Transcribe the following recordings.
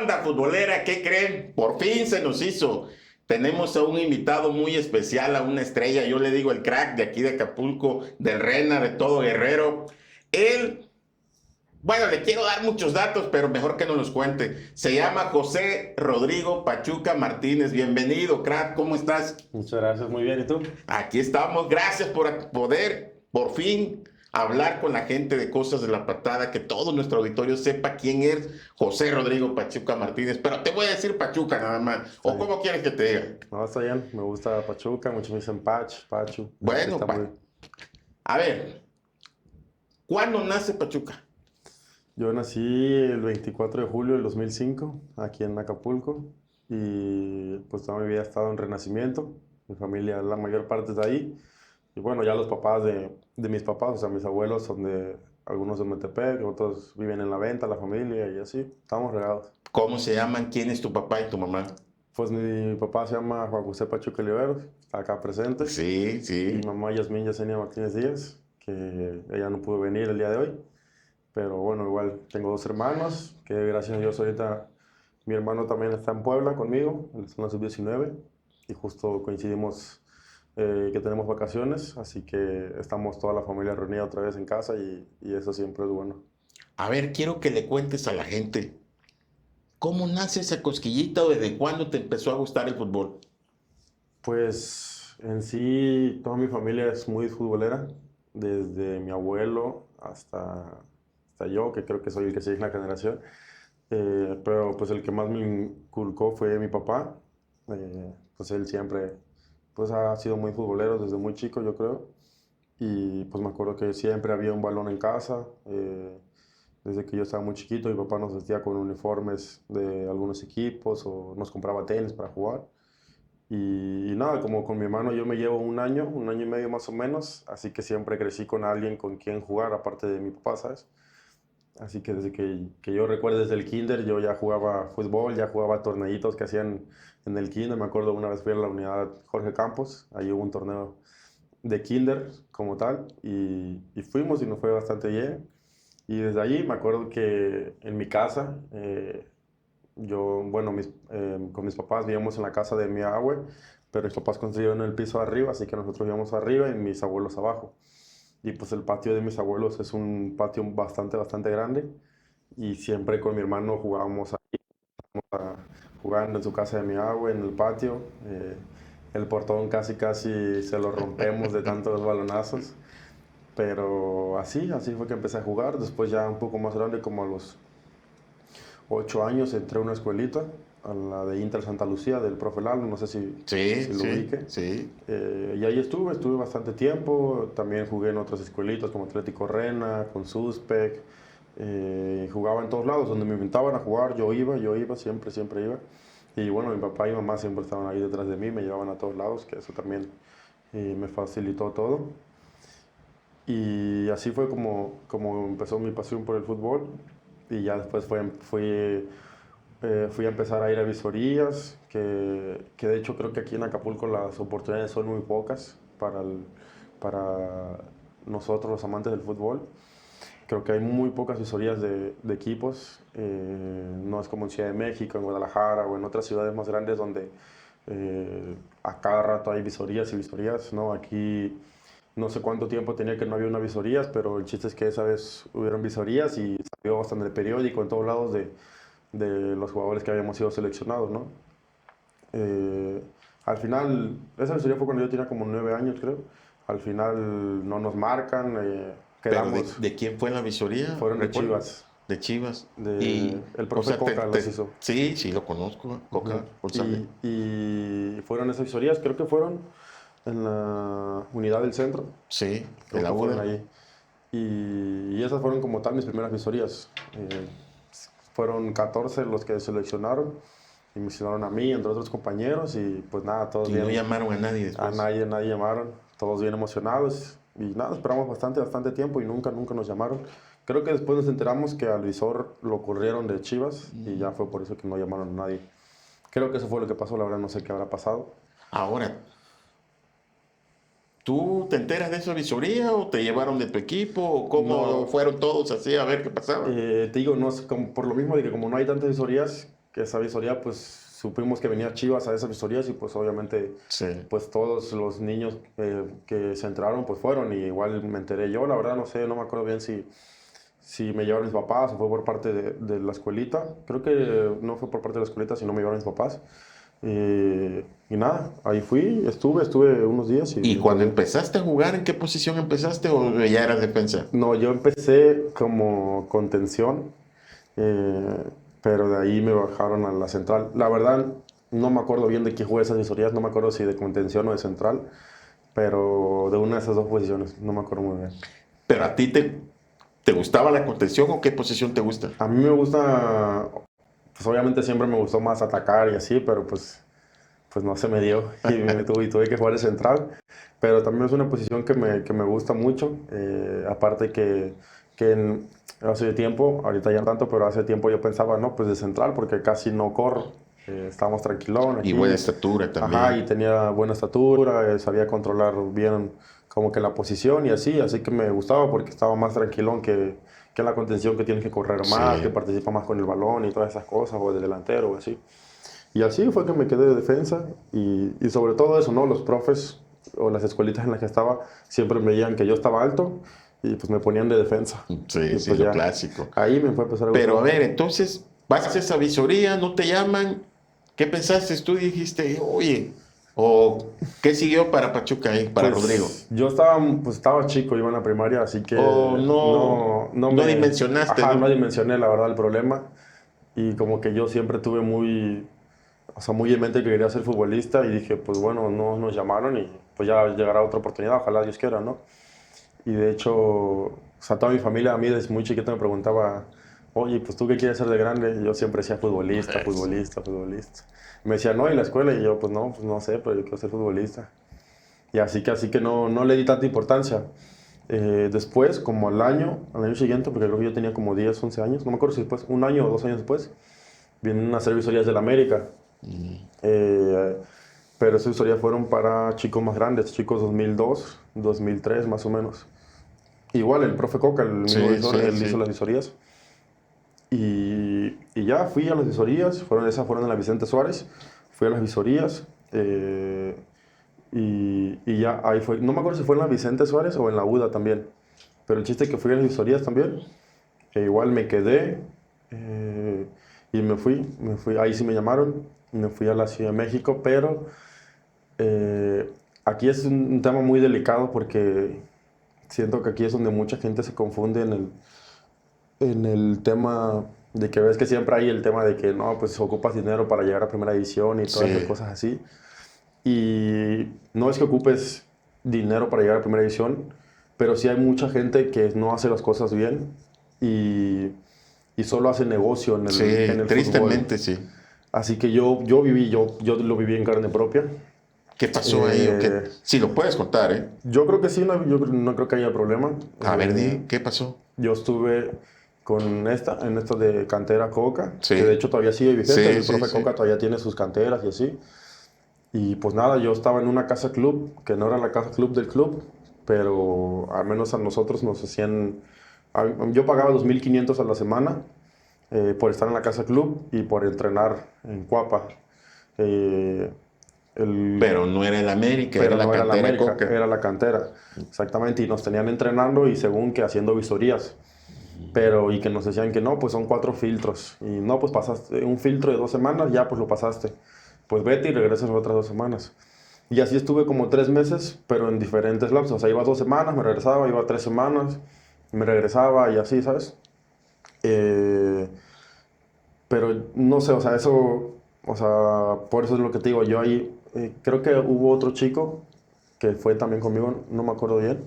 Banda futbolera, ¿qué creen? Por fin se nos hizo. Tenemos a un invitado muy especial, a una estrella, yo le digo el crack de aquí de Acapulco, del Rena, de todo Guerrero. Él, bueno, le quiero dar muchos datos, pero mejor que nos los cuente. Se llama José Rodrigo Pachuca Martínez. Bienvenido, crack, ¿cómo estás? Muchas gracias, muy bien. ¿Y tú? Aquí estamos, gracias por poder, por fin, hablar con la gente de Cosas de la Patada, que todo nuestro auditorio sepa quién es José Rodrigo Pachuca Martínez. Pero te voy a decir Pachuca nada más. Está ¿O bien. cómo quieres que te diga? No, está bien. Me gusta Pachuca, muchos me dicen Pachu. Bueno, Está muy... a ver, ¿cuándo nace Pachuca? Yo nací el 24 de julio del 2005, aquí en Acapulco, y pues toda mi vida he estado en Renacimiento. Mi familia, la mayor parte es de ahí. Y bueno, ya los papás de mis papás, o sea, mis abuelos son de, algunos de Metepec, otros viven en La Venta, la familia, y así, estamos regados. ¿Cómo se llaman? ¿Quién es tu papá y tu mamá? Pues mi papá se llama Juan José Pachuca Oliveros, está acá presente. Sí, Y sí. mi mamá Yasmín Yesenia Martínez Díaz, que ella no pudo venir el día de hoy. Pero bueno, igual tengo dos hermanos, que gracias a Dios ahorita mi hermano también está en Puebla conmigo, él está en la sub-19, y justo coincidimos que tenemos vacaciones, así que estamos toda la familia reunida otra vez en casa y eso siempre es bueno. A ver, quiero que le cuentes a la gente, ¿cómo nace esa cosquillita o desde cuándo te empezó a gustar el fútbol? Pues en sí toda mi familia es muy futbolera, desde mi abuelo hasta yo, que creo que soy el que sigue en la generación. Pero pues el que más me inculcó fue mi papá. Pues él siempre pues ha sido muy futbolero desde muy chico, yo creo. Y pues me acuerdo que siempre había un balón en casa. Desde que yo estaba muy chiquito, mi papá nos vestía con uniformes de algunos equipos o nos compraba tenis para jugar. Y nada, como con mi hermano yo me llevo un año y medio más o menos, así que siempre crecí con alguien con quien jugar, aparte de mi papá, ¿sabes? Así que desde que yo recuerdo desde el kinder, yo ya jugaba fútbol, ya jugaba torneitos que hacían en el kinder. Me acuerdo una vez fui a la unidad Jorge Campos, ahí hubo un torneo de kinder como tal, y fuimos y nos fue bastante bien. Y desde allí me acuerdo que en mi casa, yo, bueno, con mis papás vivíamos en la casa de mi abue, pero mis papás construyeron el piso arriba, así que nosotros vivíamos arriba y mis abuelos abajo. Y pues el patio de mis abuelos es un patio bastante grande y siempre con mi hermano jugábamos ahí, jugando en su casa de mi abue, en el patio. El portón casi se lo rompemos de tantos balonazos, pero así fue que empecé a jugar. Después ya un poco más grande, como a los 8 años, entré a una escuelita, a la de Inter Santa Lucía, del profe Lalo, no sé si Sí, lo sí, ubique. sí. Y ahí estuve bastante tiempo. También jugué en otras escuelitas como Atlético Rena, con Suspec. Jugaba en todos lados, donde me invitaban a jugar, yo iba, siempre iba. Y bueno, mi papá y mamá siempre estaban ahí detrás de mí, me llevaban a todos lados, que eso también me facilitó todo. Y así fue como empezó mi pasión por el fútbol. Y ya después fui a empezar a ir a visorías, que de hecho creo que aquí en Acapulco las oportunidades son muy pocas para nosotros los amantes del fútbol. Creo que hay muy pocas visorías de equipos, no es como en Ciudad de México, en Guadalajara o en otras ciudades más grandes donde a cada rato hay visorías y visorías, ¿no? Aquí no sé cuánto tiempo tenía que no había una visorías, pero el chiste es que esa vez hubieron visorías y salió hasta en el periódico, en todos lados, de los jugadores que habíamos sido seleccionados, ¿no? Eh, Al final, esa visoría fue cuando yo tenía como 9 años, creo. Al final no nos marcan, Pero quedamos, ¿de quién fue la visoría? fueron de ¿Recuerdas? Chivas, De Chivas. Y, el o profe sea, Coca las hizo. sí, sí, lo conozco, Ujú. Coca González. Y fueron esas visorías, creo que fueron en la unidad del centro, Sí, de creo la que fueron UDA. ahí. Y esas fueron como tal mis primeras visorías. Fueron 14 los que seleccionaron y me seleccionaron a mí, entre otros compañeros, y pues nada, todos Y no bien, llamaron a nadie a después. nadie llamaron, todos bien emocionados. Y nada, esperamos bastante tiempo y nunca nos llamaron. Creo que después nos enteramos que al visor lo corrieron de Chivas y ya fue por eso que no llamaron a nadie. Creo que eso fue lo que pasó, la verdad no sé qué habrá pasado. Ahora, ¿tú te enteras de esa visoría o te llevaron de tu equipo o cómo No, fueron todos así a ver qué pasaba? te digo, no sé, por lo mismo de que como no hay tantas visorías, que esa visoría, pues supimos que venía Chivas a esas visorías y pues obviamente Sí. pues todos los niños que se entraron pues fueron y igual me enteré yo, la verdad no sé, no me acuerdo bien si me llevaron mis papás o fue por parte de la escuelita. Creo que no fue por parte de la escuelita, sino me llevaron mis papás. Y nada, ahí fui, estuve unos días y... ¿Y cuando entonces, empezaste a jugar, en qué posición empezaste o ya eras defensa? no, yo empecé como contención, eh, pero de ahí me bajaron a la central. La verdad, no me acuerdo bien de qué jugué esas visorías, no me acuerdo si de contención o de central, pero de una de esas dos posiciones, no me acuerdo muy bien. ¿Pero a ti te gustaba la contención o qué posición te gusta? A mí me gusta, pues obviamente siempre me gustó más atacar y así, pero pues no se me dio y tuve que jugar de central. Pero también es una posición que me gusta mucho. Aparte hace tiempo, ahorita ya no tanto, pero hace tiempo yo pensaba, no, pues de central, porque casi no corro. Estábamos tranquilón Y aquí. buena estatura Ajá, y también. tenía buena estatura, sabía controlar bien como que la posición y así que me gustaba porque estaba más tranquilón que en la contención que tienes que correr más, que Sí. participa más con el balón y todas esas cosas, o de delantero o así. Y así fue que me quedé de defensa y sobre todo eso, ¿no? Los profes o las escuelitas en las que estaba siempre me veían que yo estaba alto y pues me ponían de defensa. Sí, Y sí, pues lo ya, clásico. ahí me fue a empezar a gustar Pero a un ver, poco. entonces, vas a esa visoría, no te llaman. ¿Qué pensaste tú? Dijiste, oye, o ¿qué siguió para Pachuca ahí, para Rodrigo? Pues yo estaba chico, iba en la primaria, así que O no, no no me, dimensionaste, ajá, no ¿no? dimensioné la verdad el problema y como que yo siempre tuve o sea, muy en mente que quería ser futbolista y dije, pues bueno, no nos llamaron y pues ya llegará otra oportunidad, ojalá Dios quiera, ¿no? Y de hecho, o sea, toda mi familia a mí desde muy chiquito me preguntaba, oye, pues tú qué quieres ser de grande? Y yo siempre decía futbolista, Eso. futbolista, futbolista. Me decía, no, ¿y la escuela? Y yo, pues no sé, pero yo quiero ser futbolista. Y así que no le di tanta importancia. Después, como al año siguiente, porque creo que yo tenía como 10 11 años, no me acuerdo si después, un año o 2 años después, vienen unas visorías del América. Mm. Eh, pero esas visorías fueron para chicos más grandes, chicos 2002, 2003 más o menos. Igual el profe Coca, el mismo Sí, visor, sí, él hizo sí. las visorías. Y ya fui a las visorías, esas fueron en la Vicente Suárez, fui a las visorías. Y ya ahí fue, no me acuerdo si fue en la Vicente Suárez o en la UDA también, pero el chiste es que fui a las visorías también, que igual me quedé y me fui, ahí sí me llamaron, me fui a la Ciudad de México, pero aquí es un tema muy delicado porque siento que aquí es donde mucha gente se confunde en el tema de que ves que siempre hay el tema de que no, pues ocupas dinero para llegar a primera división y todas esas Sí, cosas así. Y no es que ocupes dinero para llegar a primera división, pero sí hay mucha gente que no hace las cosas bien y solo hace negocio en sí, el fútbol. tristemente sí. Así que yo lo viví en carne propia. ¿Qué pasó ahí o qué? Eh, Sí, lo puedes contar, ¿eh? yo creo que sí, yo no creo que haya problema. A ver, ¿qué pasó? Yo estuve en esta de cantera Coca, que de Sí, hecho todavía sigue vigente, sí, el sí, profe sí. Coca todavía tiene sus canteras y así. Y pues nada, yo estaba en una casa club, que no era la casa club del club, pero al menos a nosotros nos hacían... Yo pagaba 2.500 a la semana por estar en la casa club y por entrenar en Cuapa. Eh, el, Pero no era el América, era pero la no era la cantera América, Coca. era la cantera, exactamente, y nos tenían entrenando y según que haciendo visorías, y que nos decían que no, pues son 4 filtros, y no, pues pasaste un filtro de 2 semanas, ya pues lo pasaste, pues vete y regresas las otras 2 semanas. Y así estuve como 3 meses, pero en diferentes lapsos, o sea, iba 2 semanas, me regresaba, iba 3 semanas, me regresaba y así, ¿sabes? Eh, pero no sé, o sea, o sea, por eso es lo que te digo, yo ahí, creo que hubo otro chico que fue también conmigo, no me acuerdo bien,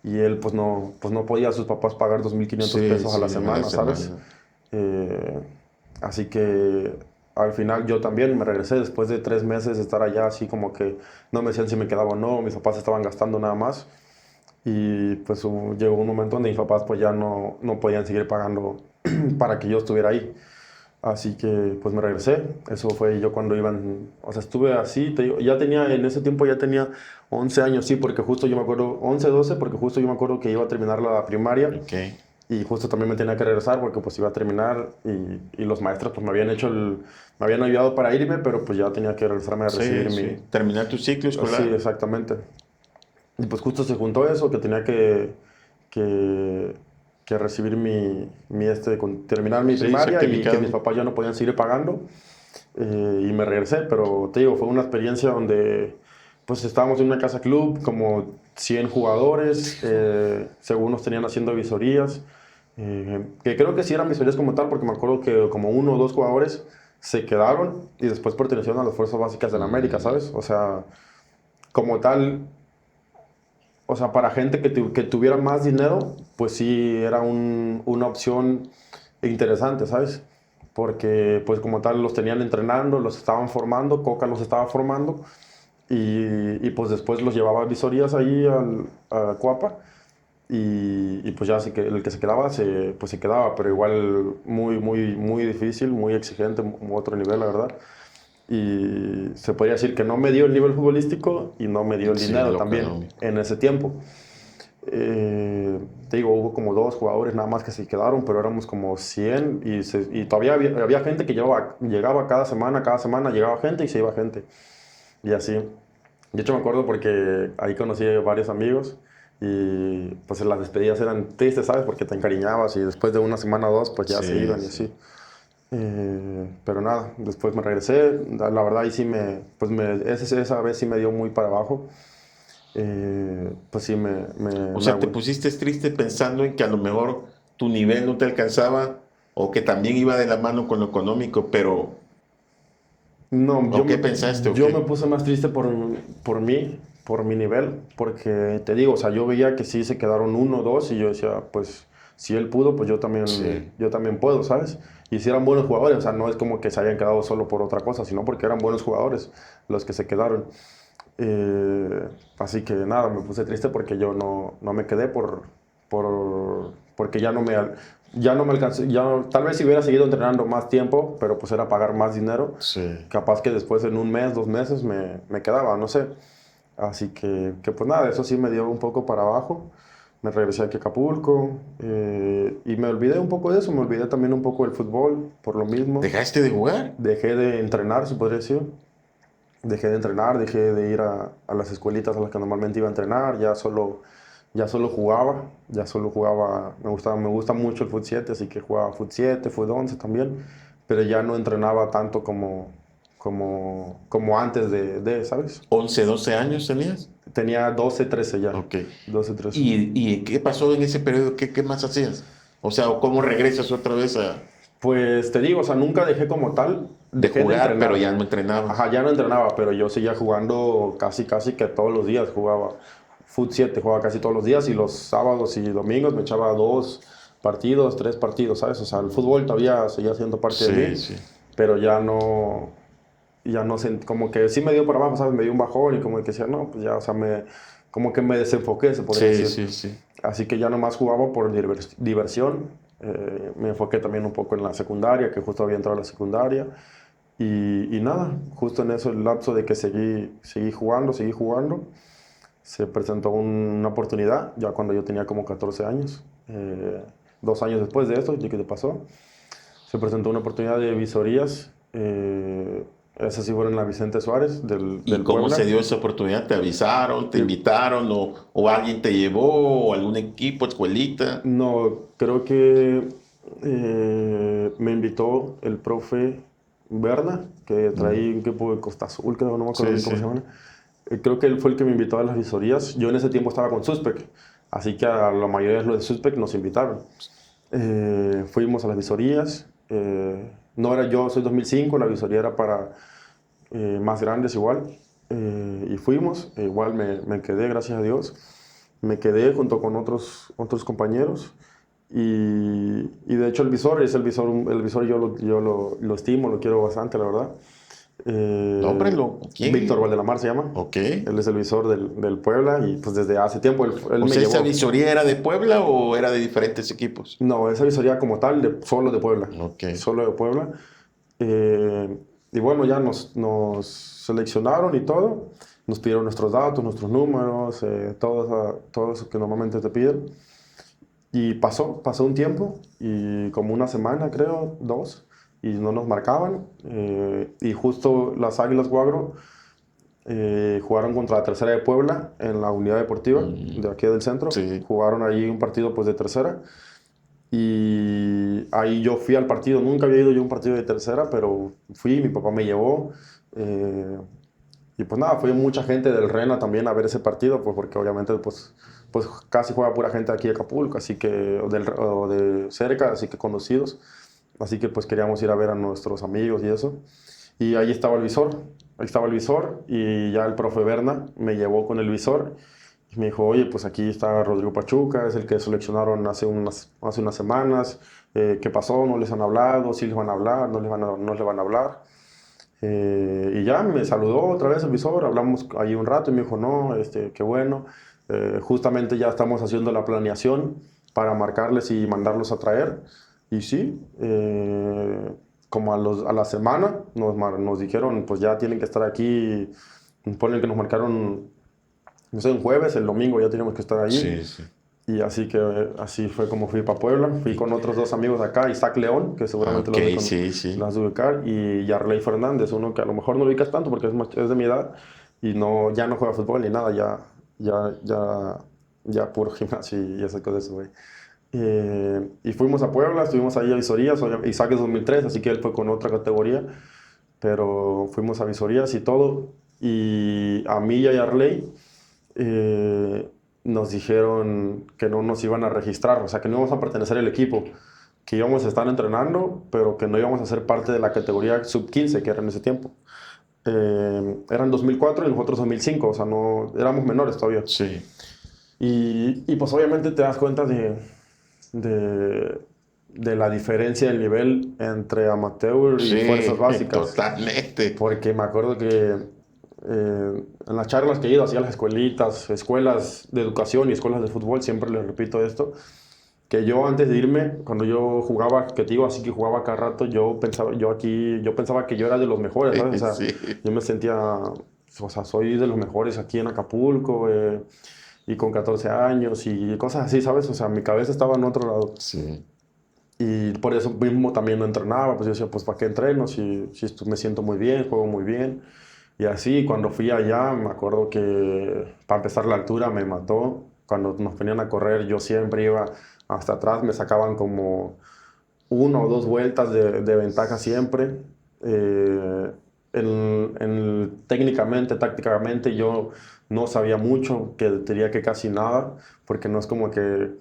y él pues no podía a sus papás pagar 2.500 Sí, pesos a la sí, a la semana, ¿sabes? semana. Eh, así que al final yo también me regresé después de 3 meses de estar allá, así como que no me decían si me quedaba o no, mis papás estaban gastando nada más, y pues llegó un momento donde mis papás pues ya no podían seguir pagando para que yo estuviera ahí. Así que pues me regresé. Eso fue yo cuando iban, o sea, estuve así, te digo, en ese tiempo ya tenía 11 años, sí, porque justo yo me acuerdo, 11 12 porque justo yo me acuerdo que iba a terminar la primaria Ok. y justo también me tenía que regresar porque pues iba a terminar y los maestros pues me habían ayudado para irme, pero pues ya tenía que regresarme a recibir Sí. Terminar tu ciclo Sí, escolar. exactamente. Y pues justo se juntó eso, que tenía que, que recibir terminar mi Sí, primaria y que certificado. mis papás ya no podían seguir pagando. Y me regresé, pero te digo, fue una experiencia donde pues estábamos en una casa club, como 100 jugadores, según nos tenían haciendo visorías, que creo que sí eran visorías como tal, porque me acuerdo que como 1 o 2 jugadores se quedaron y después pertenecieron a las fuerzas básicas de la América, ¿sabes? O sea, como tal, o sea, para gente que tuviera más dinero, pues sí era una opción interesante, ¿sabes? Porque pues como tal los tenían entrenando, los estaban formando, Coca los estaba formando pues después los llevaba a visorías ahí a Cuapa pues ya el que se quedaba, pues se quedaba, pero igual muy, muy, muy difícil, muy exigente, otro nivel, la verdad. Y se podría decir que no me dio el nivel futbolístico y no me dio el Sí, dinero lo también económico. en ese tiempo. Te digo, hubo como 2 jugadores nada más que se quedaron, pero éramos como 100 y todavía había gente que llegaba cada semana llegaba gente y se iba gente. Y así. De hecho me acuerdo porque ahí conocí a varios amigos y pues las despedidas eran tristes, ¿sabes? Porque te encariñabas y después de una semana o 2 pues ya se Sí, iban y sí. así. Pero nada, después me regresé. La verdad, ahí sí esa vez sí me dio muy para abajo. Pues sí, O sea, te pusiste triste pensando en que a lo mejor tu nivel no te alcanzaba o que también iba de la mano con lo económico, pero no, ¿o qué pensaste o yo me qué? puse más triste por mi nivel, porque te digo, o sea, yo veía que sí se quedaron 1 o 2 y yo decía, pues si él pudo, pues Sí. yo también puedo, ¿sabes? Y si eran buenos jugadores, o sea, no es como que se hayan quedado solo por otra cosa, sino porque eran buenos jugadores los que se quedaron. Así que nada, me puse triste porque yo no me quedé porque ya no me alcancé, tal vez si hubiera seguido entrenando más tiempo, pero pues era pagar más dinero, Sí. capaz que después en 1 mes, 2 meses me quedaba, no sé. Así que pues nada, eso sí me dio un poco para abajo. Me regresé aquí a Acapulco y me olvidé un poco de eso, me olvidé también un poco del fútbol, por lo mismo. ¿Dejaste de jugar? Dejé de entrenar, se podría decir. Dejé de entrenar, dejé de ir a las escuelitas a las que normalmente iba a entrenar, ya solo jugaba, me gusta mucho el Fut 7, así que jugaba Fut 7, Fut 11 también, pero ya no entrenaba tanto como antes ¿sabes? 11, 12 años tenías. Tenía 12, 13 ya, Ok. 12, 13. ¿Y qué pasó en ese periodo? ¿Qué más hacías? O sea, ¿o cómo regresas otra vez Pues te digo, o sea, nunca dejé como tal, de dejé de jugar, pero entrenar. ya no entrenabas? Ajá, ya no entrenaba, pero yo seguía jugando casi, casi que todos los días. Jugaba Fut 7, jugaba casi todos los días y los sábados y domingos me echaba 2 partidos, 3 partidos, ¿sabes? O sea, el fútbol todavía seguía siendo parte de Sí, mí, sí. pero ya no sé, como que sí me dio para abajo, ¿sabes? Me dio un bajón y como que decía, no, pues ya, o sea, como que me desenfoqué, se podría Sí, decir. sí, sí. Así que ya nomás jugaba por diversión. Me enfoqué también un poco en la secundaria, que justo había entrado a la secundaria. Y nada, justo en eso, el lapso de que seguí jugando, se presentó una oportunidad, ya cuando yo tenía como 14 años. 2 años después de esto, ¿y qué te pasó? Se presentó una oportunidad de visorías. Esas sí fueron en la Vicente Suárez, ¿Y del cómo se Puebla. dio esa oportunidad? ¿Te avisaron, te Yo- invitaron o alguien te llevó o algún equipo, escuelita? No, creo que me invitó el profe Berna, que traía un equipo de Costa Azul, creo, no me acuerdo Sí, bien cómo se sí. llama. Creo que él fue el que me invitó a las visorías. Yo en ese tiempo estaba con Suspec, así que a la mayoría de los de Suspec nos invitaron. Fuimos a las visorías. No era yo, soy 2005, la visoría era para más grandes igual. Y fuimos, igual me quedé, gracias a Dios. Me quedé junto con otros compañeros. Y de hecho el visor yo lo estimo, lo quiero bastante, la verdad. Nombre, Víctor ¿quién? Valdelamar se llama. Ok. Él es el visor del Puebla y pues desde hace tiempo él O me sea, ¿esa llevó. visoría era de Puebla o era de diferentes equipos? No, esa visoría como tal, solo de Puebla. Ok. Solo de Puebla. Eh, y bueno, ya nos seleccionaron y todo. Nos pidieron nuestros datos, nuestros números, todo eso que normalmente te piden. Y pasó un tiempo, y como una semana, creo, 2, y no nos marcaban. Y justo las Águilas Guagro jugaron contra la Tercera de Puebla en la unidad deportiva de aquí del centro. Sí. Jugaron ahí un partido pues de tercera. Y ahí yo fui al partido, nunca había ido yo a un partido de tercera, pero fui, mi papá me llevó. eh, y pues nada, fue mucha gente del Rena también a ver ese partido, pues porque obviamente pues casi juega pura gente aquí de Acapulco, así que, o de cerca, así que conocidos. Así que pues queríamos ir a ver a nuestros amigos y eso. Y ahí estaba el visor y ya el profe Berna me llevó con el visor y me dijo, oye, pues aquí está Rodrigo Pachuca, es el que seleccionaron hace unas semanas. ¿Qué pasó? ¿No les han hablado? ¿Sí les van a hablar? ¿No les van a hablar? Y ya me saludó otra vez el visor, hablamos ahí un rato y me dijo, no, qué bueno, justamente ya estamos haciendo la planeación para marcarles y mandarlos a traer. Y sí, como a la semana nos dijeron, pues ya tienen que estar aquí, ponen que nos marcaron, no sé, un jueves, el domingo ya teníamos que estar allí. Sí, sí. Y así fue como fui para Puebla. Fui con otros dos amigos de acá, Isaac León, que seguramente Ok, sí, sí. lo has de ubicar, y Yarley Fernández, uno que a lo mejor no lo ubicas tanto porque es de mi edad y ya no juega fútbol ni nada, ya puro gimnasio y esas cosas, güey. Y fuimos a Puebla, estuvimos ahí a visorías. Isaac es 2003, así que él fue con otra categoría, pero fuimos a visorías y todo. Y a mí y a Yarley eh, nos dijeron que no nos iban a registrar, o sea, que no íbamos a pertenecer al equipo, que íbamos a estar entrenando, pero que no íbamos a ser parte de la categoría sub-15 que era en ese tiempo. Eran 2004 y nosotros 2005, o sea, no éramos menores todavía. Sí. Y pues obviamente te das cuenta de la diferencia del nivel entre amateur y fuerzas Sí, básicas. totalmente. Porque me acuerdo que en las charlas que he ido hacia las escuelas de educación y escuelas de fútbol, siempre les repito esto, que yo antes de irme, cuando yo jugaba, que te digo así que jugaba cada rato, yo pensaba que yo era de los mejores, ¿sabes? O sea, Sí, yo me sentía, o sea, soy de los mejores aquí en Acapulco, y con 14 años y cosas así, ¿sabes? O sea, mi cabeza estaba en otro lado. sí. Y por eso mismo también no entrenaba, pues yo decía, pues ¿para qué entreno? Si me siento muy bien, juego muy bien. Y así, cuando fui allá, me acuerdo que para empezar la altura me mató. Cuando nos ponían a correr, yo siempre iba hasta atrás, me sacaban como una o dos vueltas de ventaja siempre. Eh, técnicamente, tácticamente, yo no sabía mucho, que diría que casi nada, porque no es como que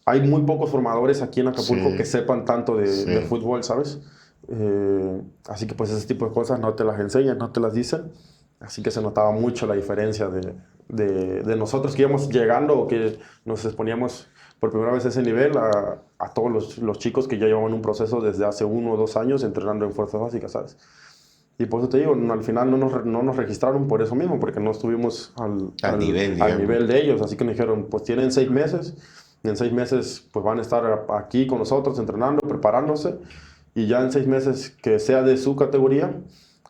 hay muy pocos formadores aquí en Acapulco que Sí, sepan tanto de sí. fútbol, ¿sabes? Así que pues ese tipo de cosas no te las enseñan, no te las dicen. Así que se notaba mucho la diferencia de nosotros que íbamos llegando o que nos exponíamos por primera vez a ese nivel a todos los chicos que ya llevaban un proceso desde hace 1 o 2 años entrenando en fuerzas básicas, ¿sabes? Y por eso te digo, al final no nos registraron por eso mismo, porque no estuvimos Al nivel, al digamos. nivel de ellos. Así que nos dijeron, pues tienen 6 meses, y en 6 meses pues van a estar aquí con nosotros entrenando, preparándose, y ya en 6 meses que sea de su categoría,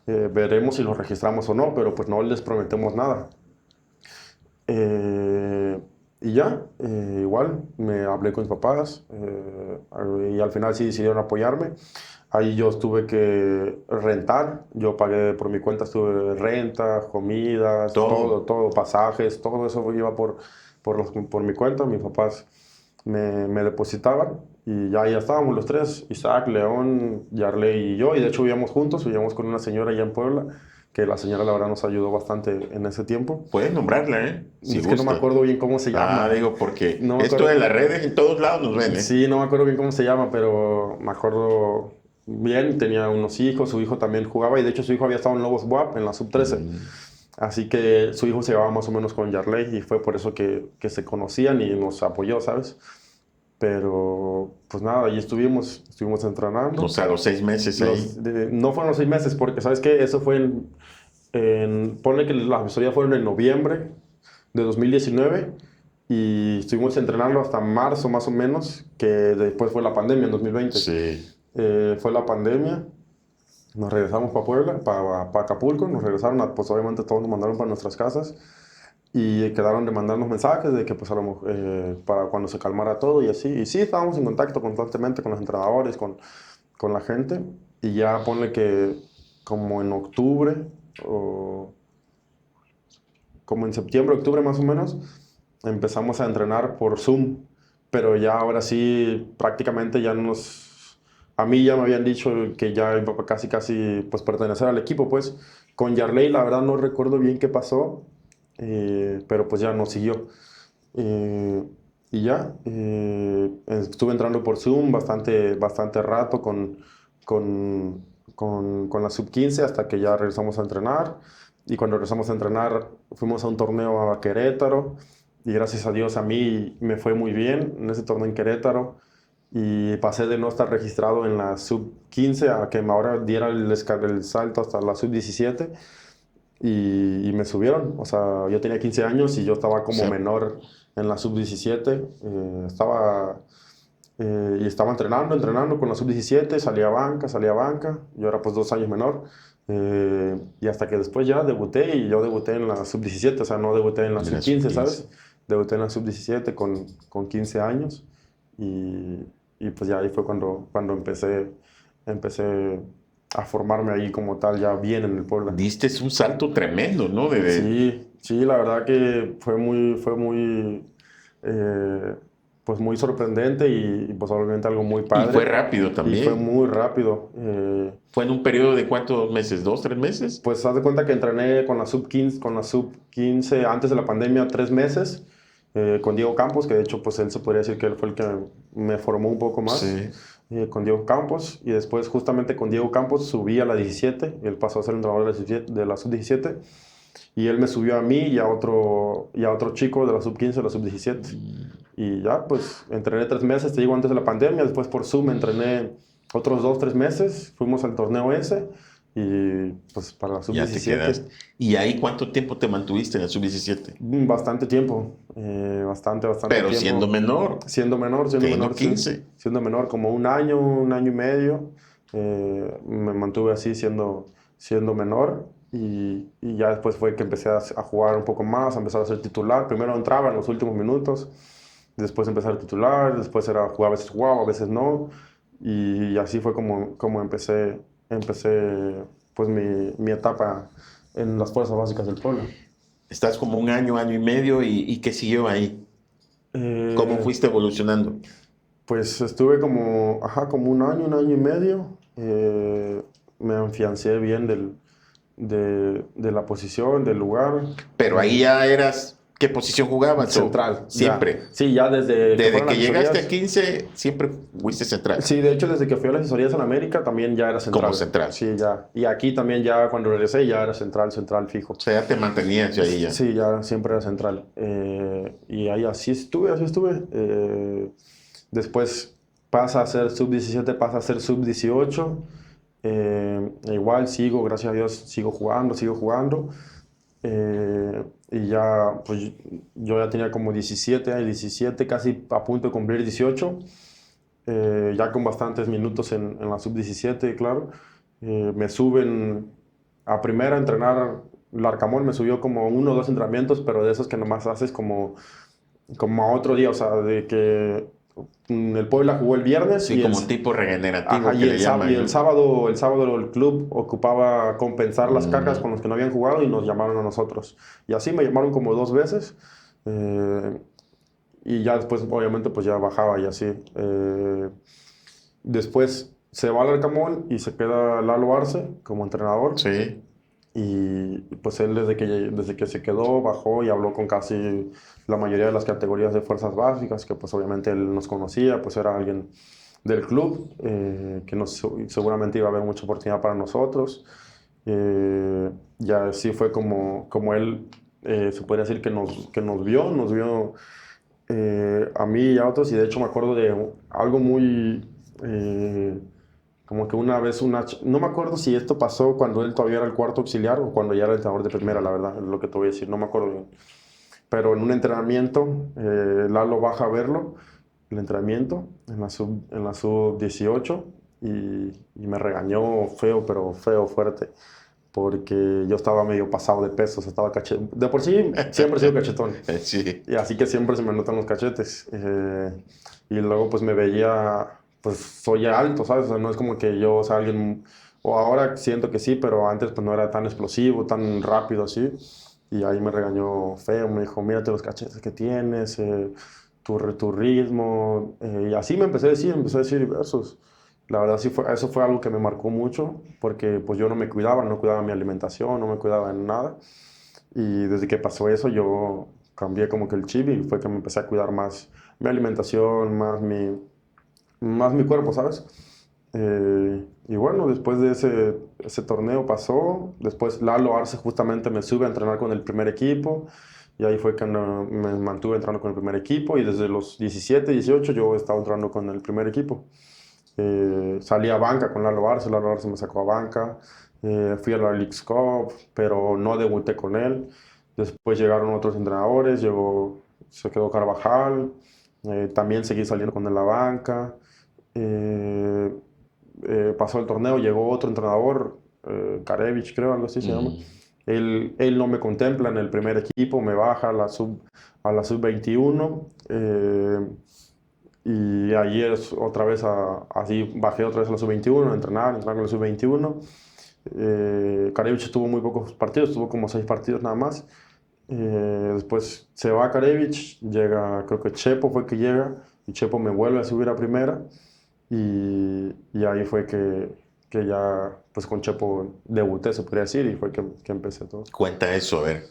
veremos si los registramos o no, pero pues no les prometemos nada. Eh, y ya, igual me hablé con mis papás, y al final sí decidieron apoyarme. Ahí yo tuve que rentar, yo pagué por mi cuenta, estuve renta, comidas, Todo. todo, pasajes, todo eso iba por mi cuenta. Mis papás me depositaban y ya estábamos los tres, Isaac, León, Yarley y yo, y de hecho vivíamos con una señora allá en Puebla, que la señora la verdad nos ayudó bastante en ese tiempo. Puedes nombrarla, ¿eh? Si Es que no me gusta. acuerdo bien cómo se Ah, llama. digo, porque No me esto de acuerdo. las redes en todos lados nos ven, ¿eh? Sí, no me acuerdo bien cómo se llama, pero me acuerdo bien. Tenía unos hijos, su hijo también jugaba y de hecho su hijo había estado en Lobos WAP en la sub-13. Mm. Así que su hijo se llevaba más o menos con Yarley y fue por eso que se conocían y nos apoyó, ¿sabes? Pero pues nada, ahí estuvimos O entrenando. sea, los 6 meses ahí. No fueron los 6 meses porque, ¿sabes qué? Eso fue ponle que las visorías fueron en noviembre de 2019 y estuvimos entrenando hasta marzo más o menos, que después fue la pandemia en 2020. Sí. Fue la pandemia, nos regresamos para Puebla, para Acapulco, nos regresaron, pues obviamente todos nos mandaron para nuestras casas y quedaron de mandarnos mensajes de que pues a lo mejor, para cuando se calmara todo y así. Y sí, estábamos en contacto constantemente con los entrenadores, con la gente. Y ya ponle que como en octubre o como en septiembre, octubre más o menos, empezamos a entrenar por Zoom. Pero ya ahora sí, prácticamente ya nos... A mí ya me habían dicho que ya iba a casi, casi, pues pertenecer al equipo, pues. Con Yarley, la verdad no recuerdo bien qué pasó, pero pues ya no siguió. Eh, y ya, estuve entrando por Zoom bastante rato con la sub-15 hasta que ya regresamos a entrenar. Y cuando regresamos a entrenar, fuimos a un torneo a Querétaro. Y gracias a Dios a mí me fue muy bien en ese torneo en Querétaro. Y pasé de no estar registrado en la sub-15 a que ahora diera el salto hasta la sub-17 y me subieron. O sea, yo tenía 15 años y yo estaba como Sí. menor en la sub-17. Y estaba entrenando con la sub-17, salía a banca. Yo era pues 2 años menor. Y hasta que después ya debuté y yo debuté en la sub-17, o sea, no debuté en la De la sub-15, sub-15. ¿sabes? Debuté en la sub-17 con 15 años y, y pues ya ahí fue cuando empecé a formarme ahí como tal, ya bien en el Puebla. Diste un salto tremendo, ¿no? Sí, sí, la verdad que eh, pues muy sorprendente y, pues obviamente algo muy Y fue padre rápido y fue también. muy rápido. ¿Fue en un periodo de cuántos meses? ¿2, 3 meses? Pues haz de cuenta que entrené con la sub-15 antes de la pandemia 3 meses con Diego Campos, que de hecho pues él se podría decir que él fue el que me formó un poco más. Sí. Con Diego Campos y después justamente con Diego Campos subí a la 17, él pasó a ser entrenador de la sub-17 y él me subió a mí y a otro chico de la sub-15, de la sub-17. Y ya, pues entrené 3 meses, te digo, antes de la pandemia. Después por Zoom entrené otros 2, 3 meses. Fuimos al torneo ese y pues para la Ya te sub-17, quedaste. ¿Y ahí cuánto tiempo te mantuviste en la sub-17? bastante tiempo, bastante Pero siendo tiempo. menor, Siendo teniendo menor, sí. 15. Siendo menor, como un año y medio, me mantuve así siendo menor y ya después fue que empecé a jugar un poco más, a empezar a ser titular. Primero entraba en los últimos minutos, después empecé a ser titular, después era jugar, a veces jugaba, a veces no. Y así fue como empecé pues mi etapa en las fuerzas básicas del pueblo. Estás como un año, año y medio, ¿y qué siguió ahí? ¿Cómo Eh, fuiste evolucionando? Pues estuve como un año y medio. Me afiancé bien de la posición, del lugar. Pero ahí Eh, ya eras, ¿qué posición jugabas? Central, ya. Siempre. Sí, ya desde que Desde fueron que las llegaste a asesorías. 15, siempre fuiste central. Sí, de hecho, desde que fui a las asesorías en América también ya era Como central. central. Sí, ya. Y aquí también ya cuando regresé ya era central fijo. O sea, ya te mantenías ahí ya. Sí, ya siempre era central. Y ahí así estuve. Después pasa a ser sub-17, pasa a ser sub-18. Igual sigo, gracias a Dios, sigo jugando. Y ya, pues yo ya tenía como 17, casi a punto de cumplir 18. Ya con bastantes minutos en la sub-17, claro. Me suben a primera a entrenar. Larcamón me subió como 1 o 2 entrenamientos, pero de esos que nomás haces como a otro día, o sea, de que el Puebla jugó el viernes Sí, como tipo regenerativo ajá, que le y llaman, el ¿no? sábado, el sábado el club ocupaba compensar las cargas con Mm, los que no habían jugado y nos llamaron a nosotros. Y así me llamaron como 2 veces. eh, y ya después, obviamente, pues ya bajaba y así. Después se va al Arcamón y se queda Lalo Arce como entrenador. sí. Y pues él desde que se quedó bajó y habló con casi la mayoría de las categorías de fuerzas básicas, que pues obviamente él nos conocía, pues era alguien del club, que seguramente iba a haber mucha oportunidad para nosotros. Ya así fue como él, se podría decir que nos vio a mí y a otros, y de hecho me acuerdo de algo muy... como que una vez no me acuerdo si esto pasó cuando él todavía era el cuarto auxiliar o cuando ya era el entrenador de primera, la verdad, es lo que te voy a decir, no me acuerdo bien. Pero en un entrenamiento, Lalo baja a verlo, el entrenamiento, en la sub 18, y me regañó feo, pero feo, fuerte. porque yo estaba medio pasado de peso, o sea, estaba cachetón. De por sí, siempre he sido cachetón. Sí. Y así que siempre se me notan los cachetes. Y luego pues me veía, pues soy alto, ¿sabes? O sea, no es como que yo sea alguien, o ahora siento que sí, pero antes pues no era tan explosivo, tan rápido así. Y ahí me regañó feo, me dijo, mírate los cachetes que tienes, tu ritmo. Y así me empecé a decir versos. La verdad sí eso fue algo que me marcó mucho, porque pues yo no cuidaba mi alimentación, no me cuidaba en nada. Y desde que pasó eso yo cambié como que el chip y fue que me empecé a cuidar más mi alimentación, más mi cuerpo, ¿sabes? Y bueno, después de ese torneo pasó, después Lalo Arce justamente me sube a entrenar con el primer equipo y ahí fue que me mantuve entrenando con el primer equipo y desde los 17, 18 yo estaba entrenando con el primer equipo. Salí a banca con Lalo Arce me sacó a banca, fui a la Leagues Cup, pero no debuté con él. Después llegaron otros entrenadores, se quedó Carvajal, también seguí saliendo con él a la banca. Eh, Pasó el torneo, llegó otro entrenador, Karevich creo, algo así se llama. Él no me contempla en el primer equipo, me baja a la sub-21. Y ayer otra vez, así bajé otra vez a la sub-21, a entrenar con la sub-21. Karevich tuvo muy pocos partidos, tuvo como 6 partidos nada más. Después se va Karevich, llega, creo que Chepo fue que llega, y Chepo me vuelve a subir a primera. Y ahí fue que ya, pues con Chepo debuté, se podría decir, y fue que empecé todo. Cuenta eso, a ver.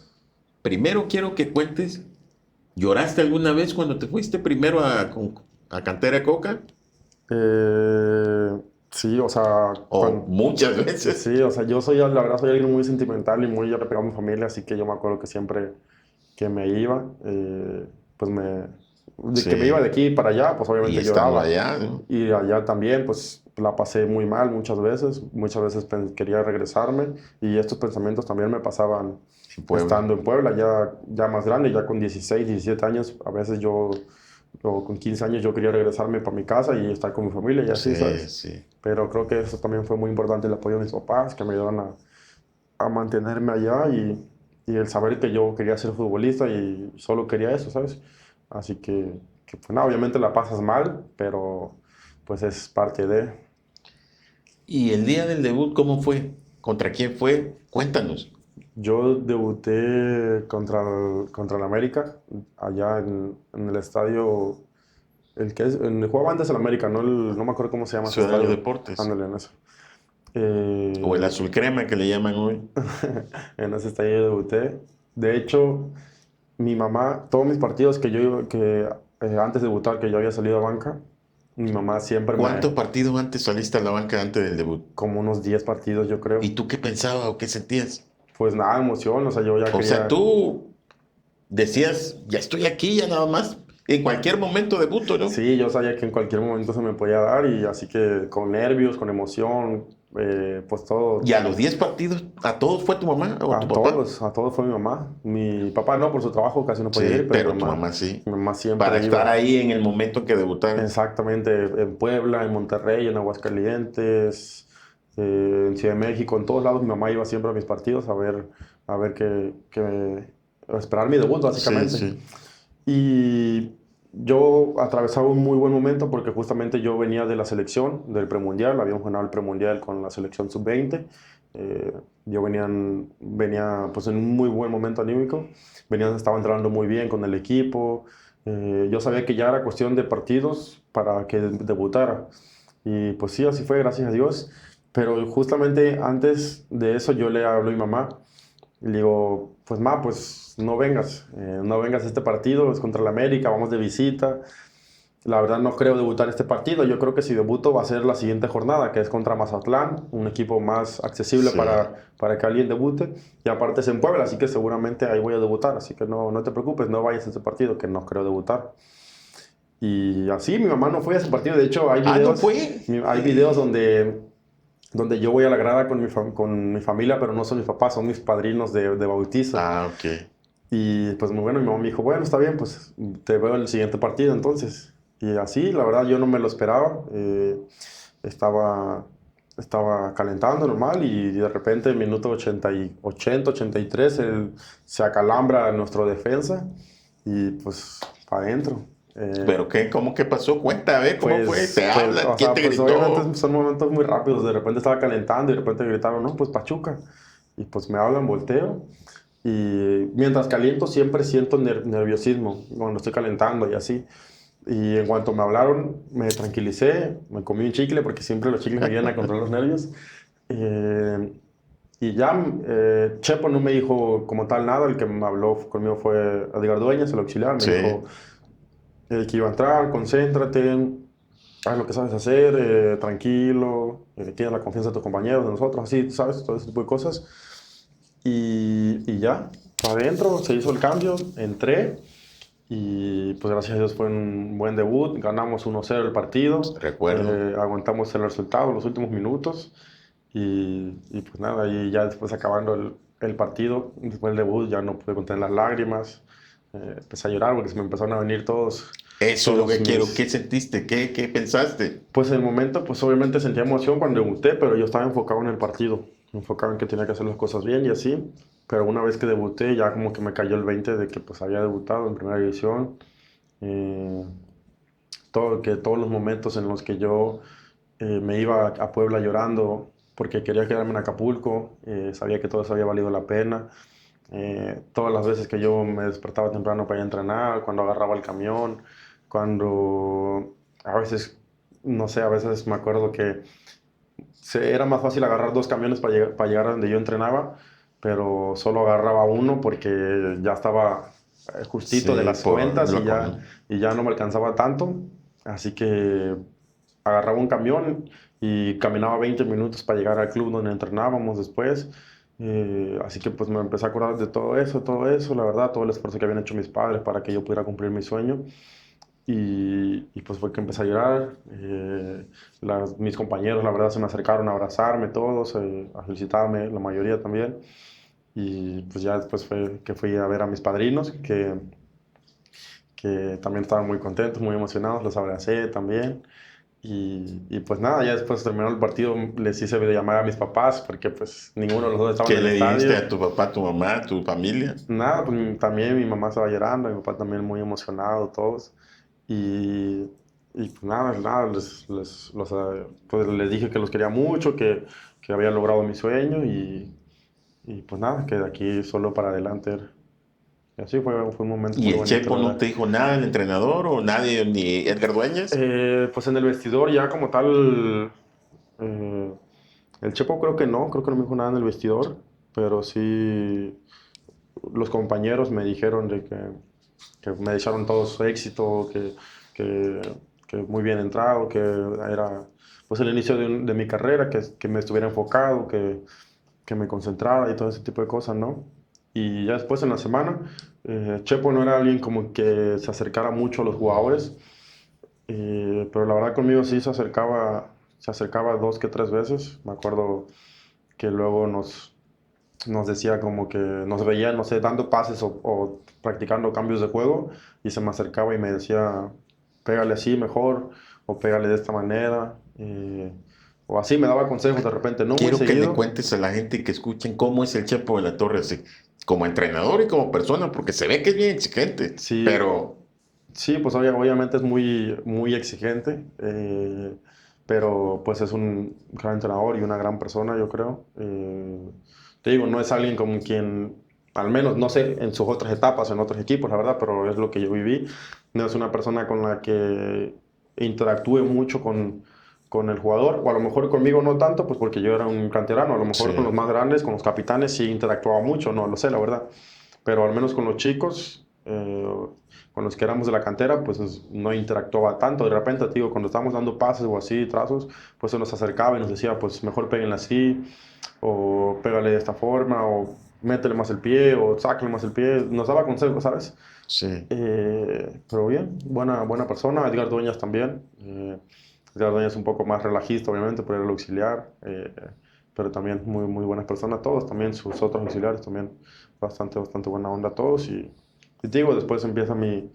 Primero quiero que cuentes, ¿lloraste alguna vez cuando te fuiste primero a Cantera de Coca? Eh, sí, o sea, ¿O muchas veces? sí, o sea, la verdad soy alguien muy sentimental y muy apegado a mi familia, así que yo me acuerdo que siempre que me iba, pues de que me iba de Sí. aquí para allá, pues Y obviamente estando lloraba. allá, ¿no? Y allá también, pues la pasé muy mal muchas veces quería regresarme y estos pensamientos también me pasaban En Puebla. estando en Puebla, ya más grande, ya con 16, 17 años, a veces o con 15 años yo quería regresarme para mi casa y estar con mi familia y así, Sí, ¿sabes? sí. Pero creo que eso también fue muy importante el apoyo de mis papás, que me ayudaron a mantenerme allá y el saber que yo quería ser futbolista y solo quería eso, ¿sabes? Así que pues nada, obviamente la pasas mal, pero pues es parte de... ¿Y el día del debut cómo fue? ¿Contra quién fue? Cuéntanos. Yo debuté contra el América, allá en el estadio, jugaba antes el América, no me acuerdo cómo se llama ese Ciudad de los estadio, Deportes. ándale en eso. O el Eh, azul crema que le llaman hoy. en ese estadio debuté. De hecho, mi mamá, todos mis partidos antes de debutar, que yo había salido a banca, mi mamá siempre ¿Cuántos partidos antes saliste a la banca antes del debut? como unos 10 partidos yo ¿Y creo. tú qué pensabas o qué sentías? Pues nada, emoción, o sea, yo ya O sea, quería, tú decías, ya estoy aquí, ya nada más. En cualquier momento debuto, ¿no? sí, yo sabía que en cualquier momento se me podía dar y así que con nervios, con emoción, pues todo, Y a los 10 partidos, ¿a todos fue tu mamá o tu papá? a todos fue mi mamá. Mi papá no, por su trabajo casi no podía Sí, ir, pero pero tu mamá sí. mi mamá Para siempre estar iba. ahí en el momento en que debutaras. Exactamente, en Puebla, en Monterrey, en Aguascalientes, en Ciudad de México, en todos lados mi mamá iba siempre a mis partidos a ver a esperar mi debut Sí, básicamente. sí. Y yo atravesaba un muy buen momento porque justamente yo venía de la selección, del premundial, habíamos ganado el premundial con la selección sub-20. Yo venía pues en un muy buen momento anímico, estaba entrenando muy bien con el equipo. Yo sabía que ya era cuestión de partidos para que debutara. Y pues sí, así fue, gracias a Dios. Pero justamente antes de eso yo le hablo a mi mamá y le digo, pues ma, pues no vengas a este partido, es contra el América, vamos de visita. La verdad no creo debutar este partido, yo creo que si debuto va a ser la siguiente jornada, que es contra Mazatlán, un equipo más accesible Sí. para que alguien debute. Y aparte es en Puebla, así que seguramente ahí voy a debutar, así que no te preocupes, no vayas a este partido, que no creo debutar. Y así mi mamá no fue a ese partido, de hecho Ah, ¿no fue? hay videos donde yo voy a la grada con mi familia, pero no son mis papás, son mis padrinos de bautizo. Ah, ok. Y pues muy bueno, mi mamá me dijo, bueno, está bien, pues te veo en el siguiente partido entonces. Y así, la verdad, yo no me lo esperaba. Estaba, estaba calentando normal y de repente en minuto 83 se acalambra nuestro defensa y pues para adentro. ¿Pero qué? ¿Cómo que pasó? Cuenta, a ver, ¿cómo fue? ¿Te O hablan? ¿Quién sea, te pues obviamente gritó? son momentos muy rápidos. De repente estaba calentando y de repente gritaron, no, pues Pachuca. Y pues me hablan, volteo. Y mientras caliento siempre siento nerviosismo cuando estoy calentando y así. Y en cuanto me hablaron, me tranquilicé, me comí un chicle porque siempre los chicles me ayudan a controlar los nervios. Eh, y ya Chepo no me dijo como tal nada, el que me habló conmigo fue Edgar Dueñas, el auxiliar, me Sí. dijo que iba a entrar, concéntrate, haz lo que sabes hacer, tranquilo, tienes la confianza de tus compañeros, de nosotros, así, ¿sabes? Todo ese tipo de cosas. Y ya, para adentro, se hizo el cambio, entré y pues gracias a Dios fue un buen debut, ganamos 1-0 el partido, Recuerdo. aguantamos el resultado los últimos minutos y pues nada, y ya después acabando el partido, después del debut ya no pude contener las lágrimas, empecé a llorar porque se me empezaron a venir Eso es lo todos que quiero. ¿Qué mis... sentiste? ¿Qué pensaste? Pues en el momento, pues obviamente sentía emoción cuando debuté, pero yo estaba enfocado en el partido, enfocado en que tenía que hacer las cosas bien y así. Pero una vez que debuté, ya como que me cayó el 20 de que pues había debutado en primera división. Eh, todos los momentos en los que yo me iba a Puebla llorando porque quería quedarme en Acapulco, sabía que todo eso había valido la pena. Todas las veces que yo me despertaba temprano para ir a entrenar, cuando agarraba el camión, cuando a veces, no sé, a veces me acuerdo que era más fácil agarrar dos camiones para llegar a donde yo entrenaba, pero solo agarraba uno porque ya estaba justito de Sí, las por cuentas la comida. y ya no me alcanzaba tanto. Así que agarraba un camión y caminaba 20 minutos para llegar al club donde entrenábamos después. Así que pues me empecé a acordar de todo eso, la verdad, todo el esfuerzo que habían hecho mis padres para que yo pudiera cumplir mi sueño. Y pues fue que empecé a llorar. Mis compañeros, la verdad, se me acercaron a abrazarme todos, a felicitarme, la mayoría también. Y pues ya después fue que fui a ver a mis padrinos, que también estaban muy contentos, muy emocionados, los abracé también. Y pues nada, ya después terminó el partido, les hice videollamada a mis papás, porque pues ninguno de los dos estaba en ¿Qué el le dijiste estadio. a tu papá, tu mamá, tu familia? Nada, pues también mi mamá estaba llorando, mi papá también muy emocionado, todos. Y, y pues nada, pues les dije que los quería mucho, que había logrado mi sueño y pues nada, que de aquí solo para adelante. Y así fue un momento ¿Y muy el bonito, Chepo la no verdad. te dijo nada, el entrenador o nadie, ni Edgar Dueñas? Pues en el vestidor ya como tal, eh, el Chepo creo que no me dijo nada en el vestidor, pero sí los compañeros me dijeron que me desearon todos éxito, que, que muy bien entrado, que era pues el inicio de mi carrera, que me estuviera enfocado, que me concentrara y todo ese tipo de cosas, ¿no? Y ya después en la semana, Chepo no era alguien como que se acercara mucho a los jugadores, pero la verdad conmigo sí se acercaba dos que tres veces. Me acuerdo que luego nos decía como que nos veía, no sé, dando pases o practicando cambios de juego y se me acercaba y me decía, pégale así mejor o pégale de esta manera. O así me daba consejos de repente, no muy Quiero que le seguido. cuentes a la gente que escuchen cómo es el Chepo de la Torre, así, como entrenador y como persona, porque se ve que es bien exigente, Sí, pero sí, pues obviamente es muy, muy exigente, pero pues es un gran entrenador y una gran persona, yo creo. Te digo, no es alguien con quien, al menos, no sé, en sus otras etapas, en otros equipos, la verdad, pero es lo que yo viví. No es una persona con la que interactúe mucho con el jugador, o a lo mejor conmigo no tanto, pues porque yo era un canterano, a lo mejor con los sí. más grandes, con los capitanes, sí interactuaba mucho, no lo sé, la verdad. Pero al menos con los chicos, con los que éramos de la cantera, pues no interactuaba tanto. De repente, te digo, cuando estábamos dando pases o así, trazos, pues se nos acercaba y nos decía, pues mejor péguenle así, o pégale de esta forma, o métele más el pie, o sácale más el pie. Nos daba consejos, ¿sabes? Sí. Pero bien, buena persona. Edgar Dueñas también. Edgar Dueñas es un poco más relajista, obviamente, por el auxiliar, pero también muy buenas personas todos. También sus otros auxiliares, también bastante buena onda todos. Y te digo, después empieza mi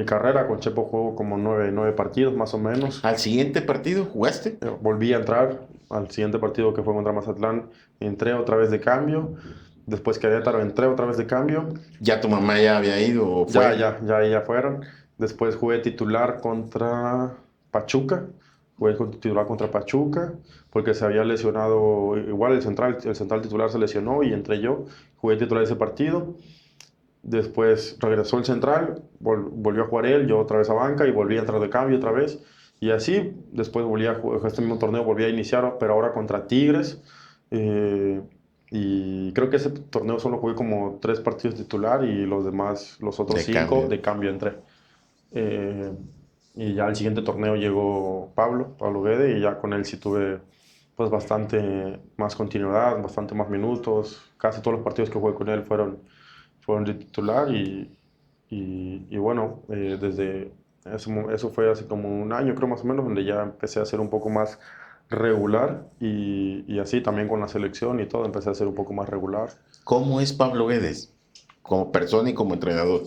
carrera. Con Chepo juego como nueve partidos más o menos. ¿Al siguiente partido jugaste? Volví a entrar al siguiente partido que fue contra Mazatlán, entré otra vez de cambio. Después Querétaro, entré otra vez de cambio. ¿Ya tu mamá ya había ido o Ya, fue? ya, ya, ya fueron. Después jugué titular contra Pachuca. Jugué titular contra Pachuca porque se había lesionado, igual el central titular se lesionó y entré yo. Jugué titular ese partido. Después regresó el central, volvió a jugar él, yo otra vez a banca y volví a entrar de cambio otra vez. Y así, después volví a jugar este mismo torneo, volví a iniciar, pero ahora contra Tigres. Eh, y creo que ese torneo solo jugué como 3 partidos titular y los demás, los otros De 5 cambio. de cambio entré. Eh, y ya al siguiente torneo llegó Pablo Guede, y ya con él sí tuve pues bastante más continuidad, bastante más minutos. Casi todos los partidos que jugué con él fueron de titular y bueno, desde eso fue hace como un año, creo más o menos, donde ya empecé a ser un poco más regular y así también con la selección y todo, empecé a ser un poco más regular. ¿Cómo es Pablo Guedes? Como persona y como entrenador.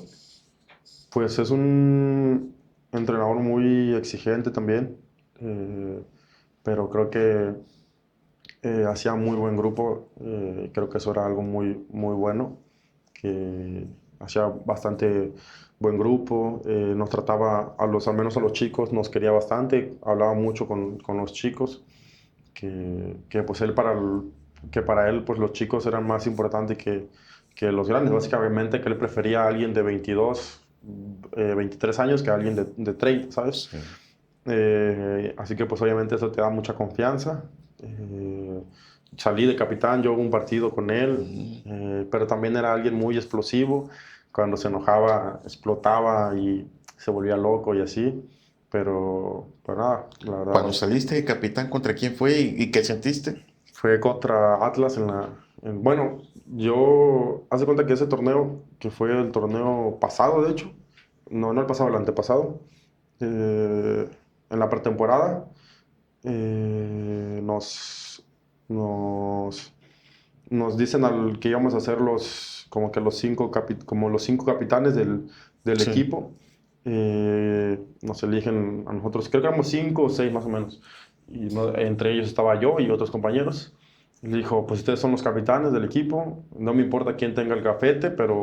Pues es un entrenador muy exigente también, eh, pero creo que hacía muy buen grupo, creo que eso era algo muy, muy bueno, que hacía bastante buen grupo, nos trataba al menos a los chicos, nos quería bastante, hablaba mucho con los chicos, que pues que para él pues los chicos eran más importantes que los grandes, básicamente que él prefería a alguien de 22, 23 años que a alguien de 30, ¿sabes? Sí. Así que pues obviamente eso te da mucha confianza. Eh, Salí de capitán, yo hubo un partido con él, Ujú. pero también era alguien muy explosivo. Cuando se enojaba, explotaba y se volvía loco y así. Pero, pues nada, la Cuando verdad, saliste de capitán, ¿contra quién fue y qué sentiste? fue contra Atlas bueno, yo, haz de cuenta que ese torneo, que fue el torneo pasado, de hecho, no el pasado, el antepasado, eh, en la pretemporada, eh, nos, nos, nos dicen que íbamos a ser como que como los 5 capitanes del Sí. equipo. Nos eligen a nosotros, creo que éramos 5 o 6 más o menos. Y entre ellos estaba yo y otros compañeros. Y le dijo, pues ustedes son los capitanes del equipo, no me importa quién tenga el gafete, pero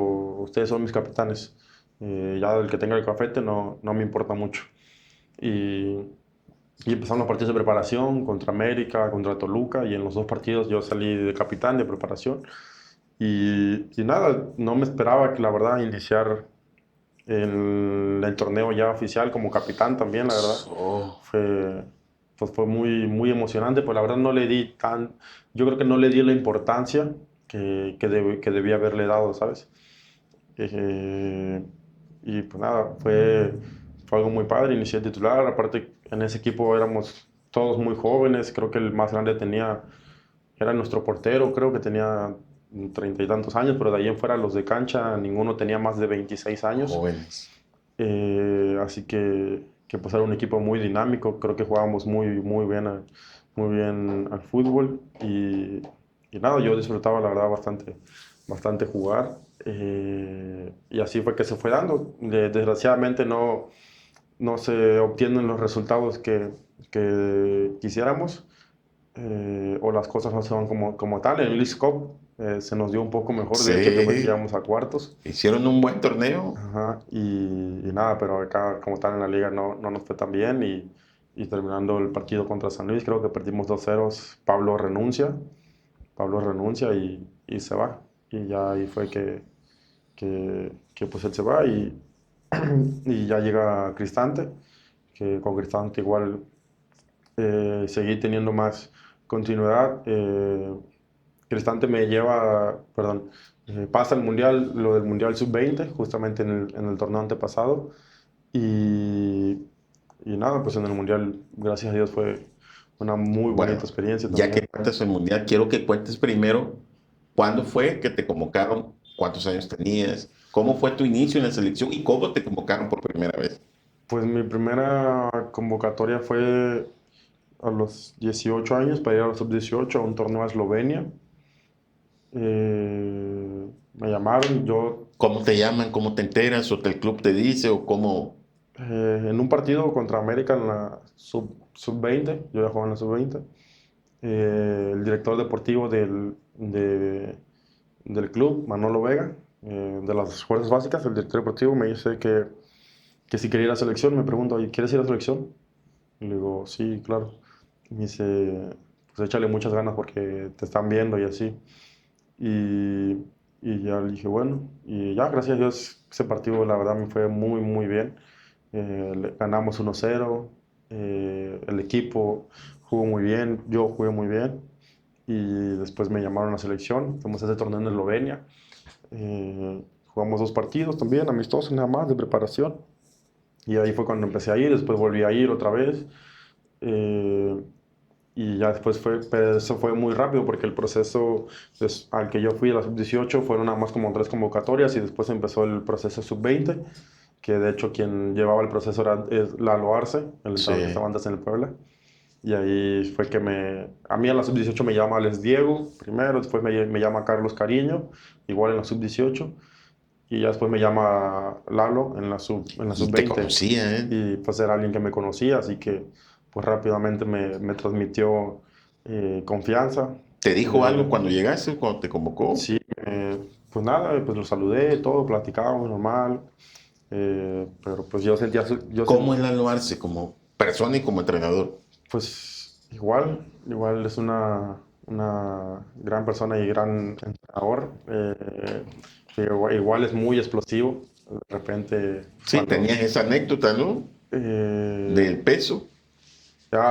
ustedes son mis capitanes. Ya el que tenga el gafete no me importa mucho. Y, y empezaron los partidos de preparación contra América, contra Toluca, y en los 2 partidos yo salí de capitán de preparación. Y nada, no me esperaba que la verdad iniciar el torneo ya oficial como capitán también, la verdad. Oh, Fue, pues fue muy, muy emocionante, pues la verdad yo creo que no le di la importancia que debía haberle dado, ¿sabes? Eh, y pues nada, fue algo muy padre, inicié titular, aparte en ese equipo éramos todos muy jóvenes, creo que el más grande era nuestro portero, creo que tenía 30 y tantos años, pero de ahí en fuera los de cancha, ninguno tenía más de 26 años. jóvenes. Así que pues era un equipo muy dinámico, creo que jugábamos muy, muy bien al fútbol y nada, yo disfrutaba la verdad bastante, bastante jugar. Y así fue que se fue dando. Desgraciadamente no se obtienen los resultados que quisiéramos, o las cosas no se van como tal. En el League Cup se nos dio un poco mejor, de hecho, que fue que Sí, llegamos a cuartos. hicieron un buen torneo. Ajá, y nada, pero acá como tal en la liga no nos fue tan bien y terminando el partido contra San Luis, creo que perdimos 2-0. Pablo renuncia y se va. Y ya ahí fue que pues él se va y ya llega Cristante, que con Cristante igual seguí teniendo más continuidad. Cristante perdón, pasa el Mundial, lo del Mundial Sub-20, justamente en el torneo antepasado. Y, y nada, pues en el Mundial, gracias a Dios, fue una muy bonita Bueno, experiencia ya también. que cuentas el mundial, quiero que cuentes primero cuándo fue que te convocaron, cuántos años tenías, cómo fue tu inicio en la selección y cómo te convocaron por primera vez. Pues mi primera convocatoria fue a los 18 años para ir a los sub-18 a un torneo a Eslovenia. Me llamaron, yo ¿Cómo te llaman? ¿Cómo te enteras? ¿O el club te dice? ¿O cómo? en un partido contra América en la sub-20, yo ya jugaba en la sub-20, el director deportivo del club, Manolo Vega, de las fuerzas básicas, el director deportivo me dice que si quería ir a selección, me pregunta, "Oye, ¿quieres ir a selección?" Y le digo, sí, claro. Y me dice, pues échale muchas ganas porque te están viendo y así. Y, y ya le dije, bueno, y ya, gracias a Dios, ese partido la verdad me fue muy, muy bien. Ganamos 1-0, el equipo jugó muy bien, yo jugué muy bien. Y después me llamaron a la selección, fuimos a ese torneo en Eslovenia. Jugamos 2 partidos también, amistosos nada más, de preparación. Y ahí fue cuando empecé a ir, después volví a ir otra vez. eh, y ya después pero eso fue muy rápido porque el proceso al que yo fui a la sub-18 fueron nada más como 3 convocatorias y después empezó el proceso sub-20, que de hecho quien llevaba el proceso es Lalo Arce, el entrenador que estaba Sí. antes en el Puebla. Y ahí fue que a mí en la sub-18 me llama Alex Diego primero, después me llama Carlos Cariño, igual en la sub-18. Y ya después me llama Lalo en la Y te sub-20. conocía, ¿eh? Y pues era alguien que me conocía, así que pues rápidamente me transmitió confianza. ¿Te dijo algo Eh, cuando llegaste, cuando te convocó? sí, pues nada, pues lo saludé, todo, platicábamos normal. Pero pues ¿Cómo es Lalo Arce como persona y como entrenador? pues igual es una gran persona y gran entrenador. Que igual es muy explosivo. De repente, Sí, cuando tenías esa anécdota, ¿no? Eh, Del peso.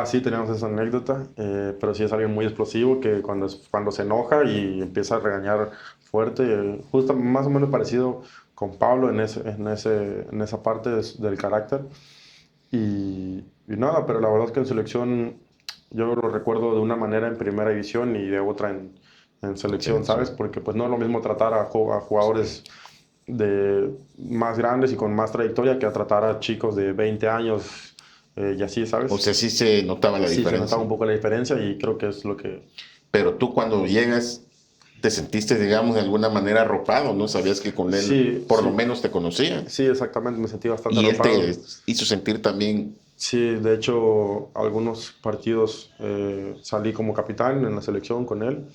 sí, tenemos esa anécdota, pero sí es alguien muy explosivo que cuando se enoja y empieza a regañar fuerte, justo más o menos parecido con Pablo en esa parte del carácter. Y nada, pero la verdad es que en selección yo lo recuerdo de una manera en primera división y de otra en selección, ¿sabes? Selección. Porque pues no es lo mismo tratar a jugadores más grandes y con más trayectoria que a tratar a chicos de 20 años y así, O ¿sabes? sea, sí se notaba la Sí, se notaba diferencia. un poco la diferencia y creo que es lo que... Pero tú cuando llegas, te sentiste, digamos, de alguna manera arropado, ¿no? Sabías que con él Sí, por lo sí, menos te conocía. sí, exactamente, me sentí bastante Y él te arropado. hizo sentir también, Sí, de hecho, algunos partidos salí como capitán en la selección con él,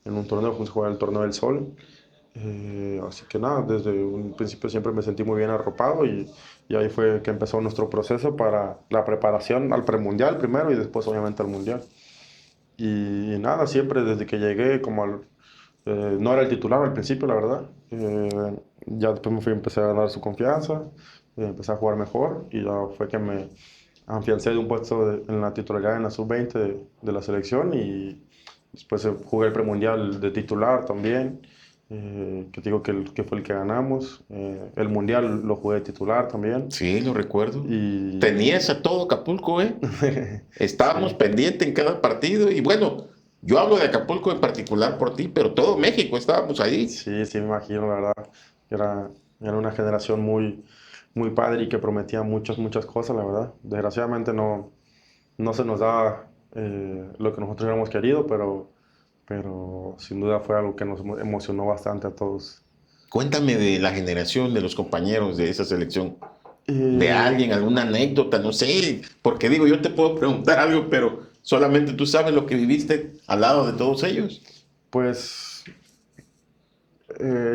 en un torneo, fuimos a jugar el Torneo del Sol. Así que nada, desde un principio siempre me sentí muy bien arropado y ahí fue que empezó nuestro proceso para la preparación al premundial primero y después obviamente al mundial. Y nada, siempre desde que llegué, no era el titular al principio, la verdad. Ya después empecé a ganar su confianza, empecé a jugar mejor y ya fue que me afiancé de un puesto en la titularidad en la sub-20 de la selección y después jugué el premundial de titular también, que te digo que fue el que ganamos. El mundial lo jugué de titular también. sí, lo recuerdo. Y Tenías a todo Acapulco, ¿eh? Estábamos sí, pendientes en cada partido y bueno, yo hablo de Acapulco en particular por ti, pero todo México estábamos ahí. sí, sí, me imagino, la verdad. Era una generación muy, muy padre y que prometía muchas, muchas cosas, la verdad. Desgraciadamente no se nos da lo que nosotros hubiéramos querido, pero sin duda fue algo que nos emocionó bastante a todos. Cuéntame de la generación de los compañeros de esa selección, de Eh, alguien, alguna anécdota, no sé, porque digo, yo te puedo preguntar algo, pero solamente tú sabes lo que viviste al lado de todos ellos. pues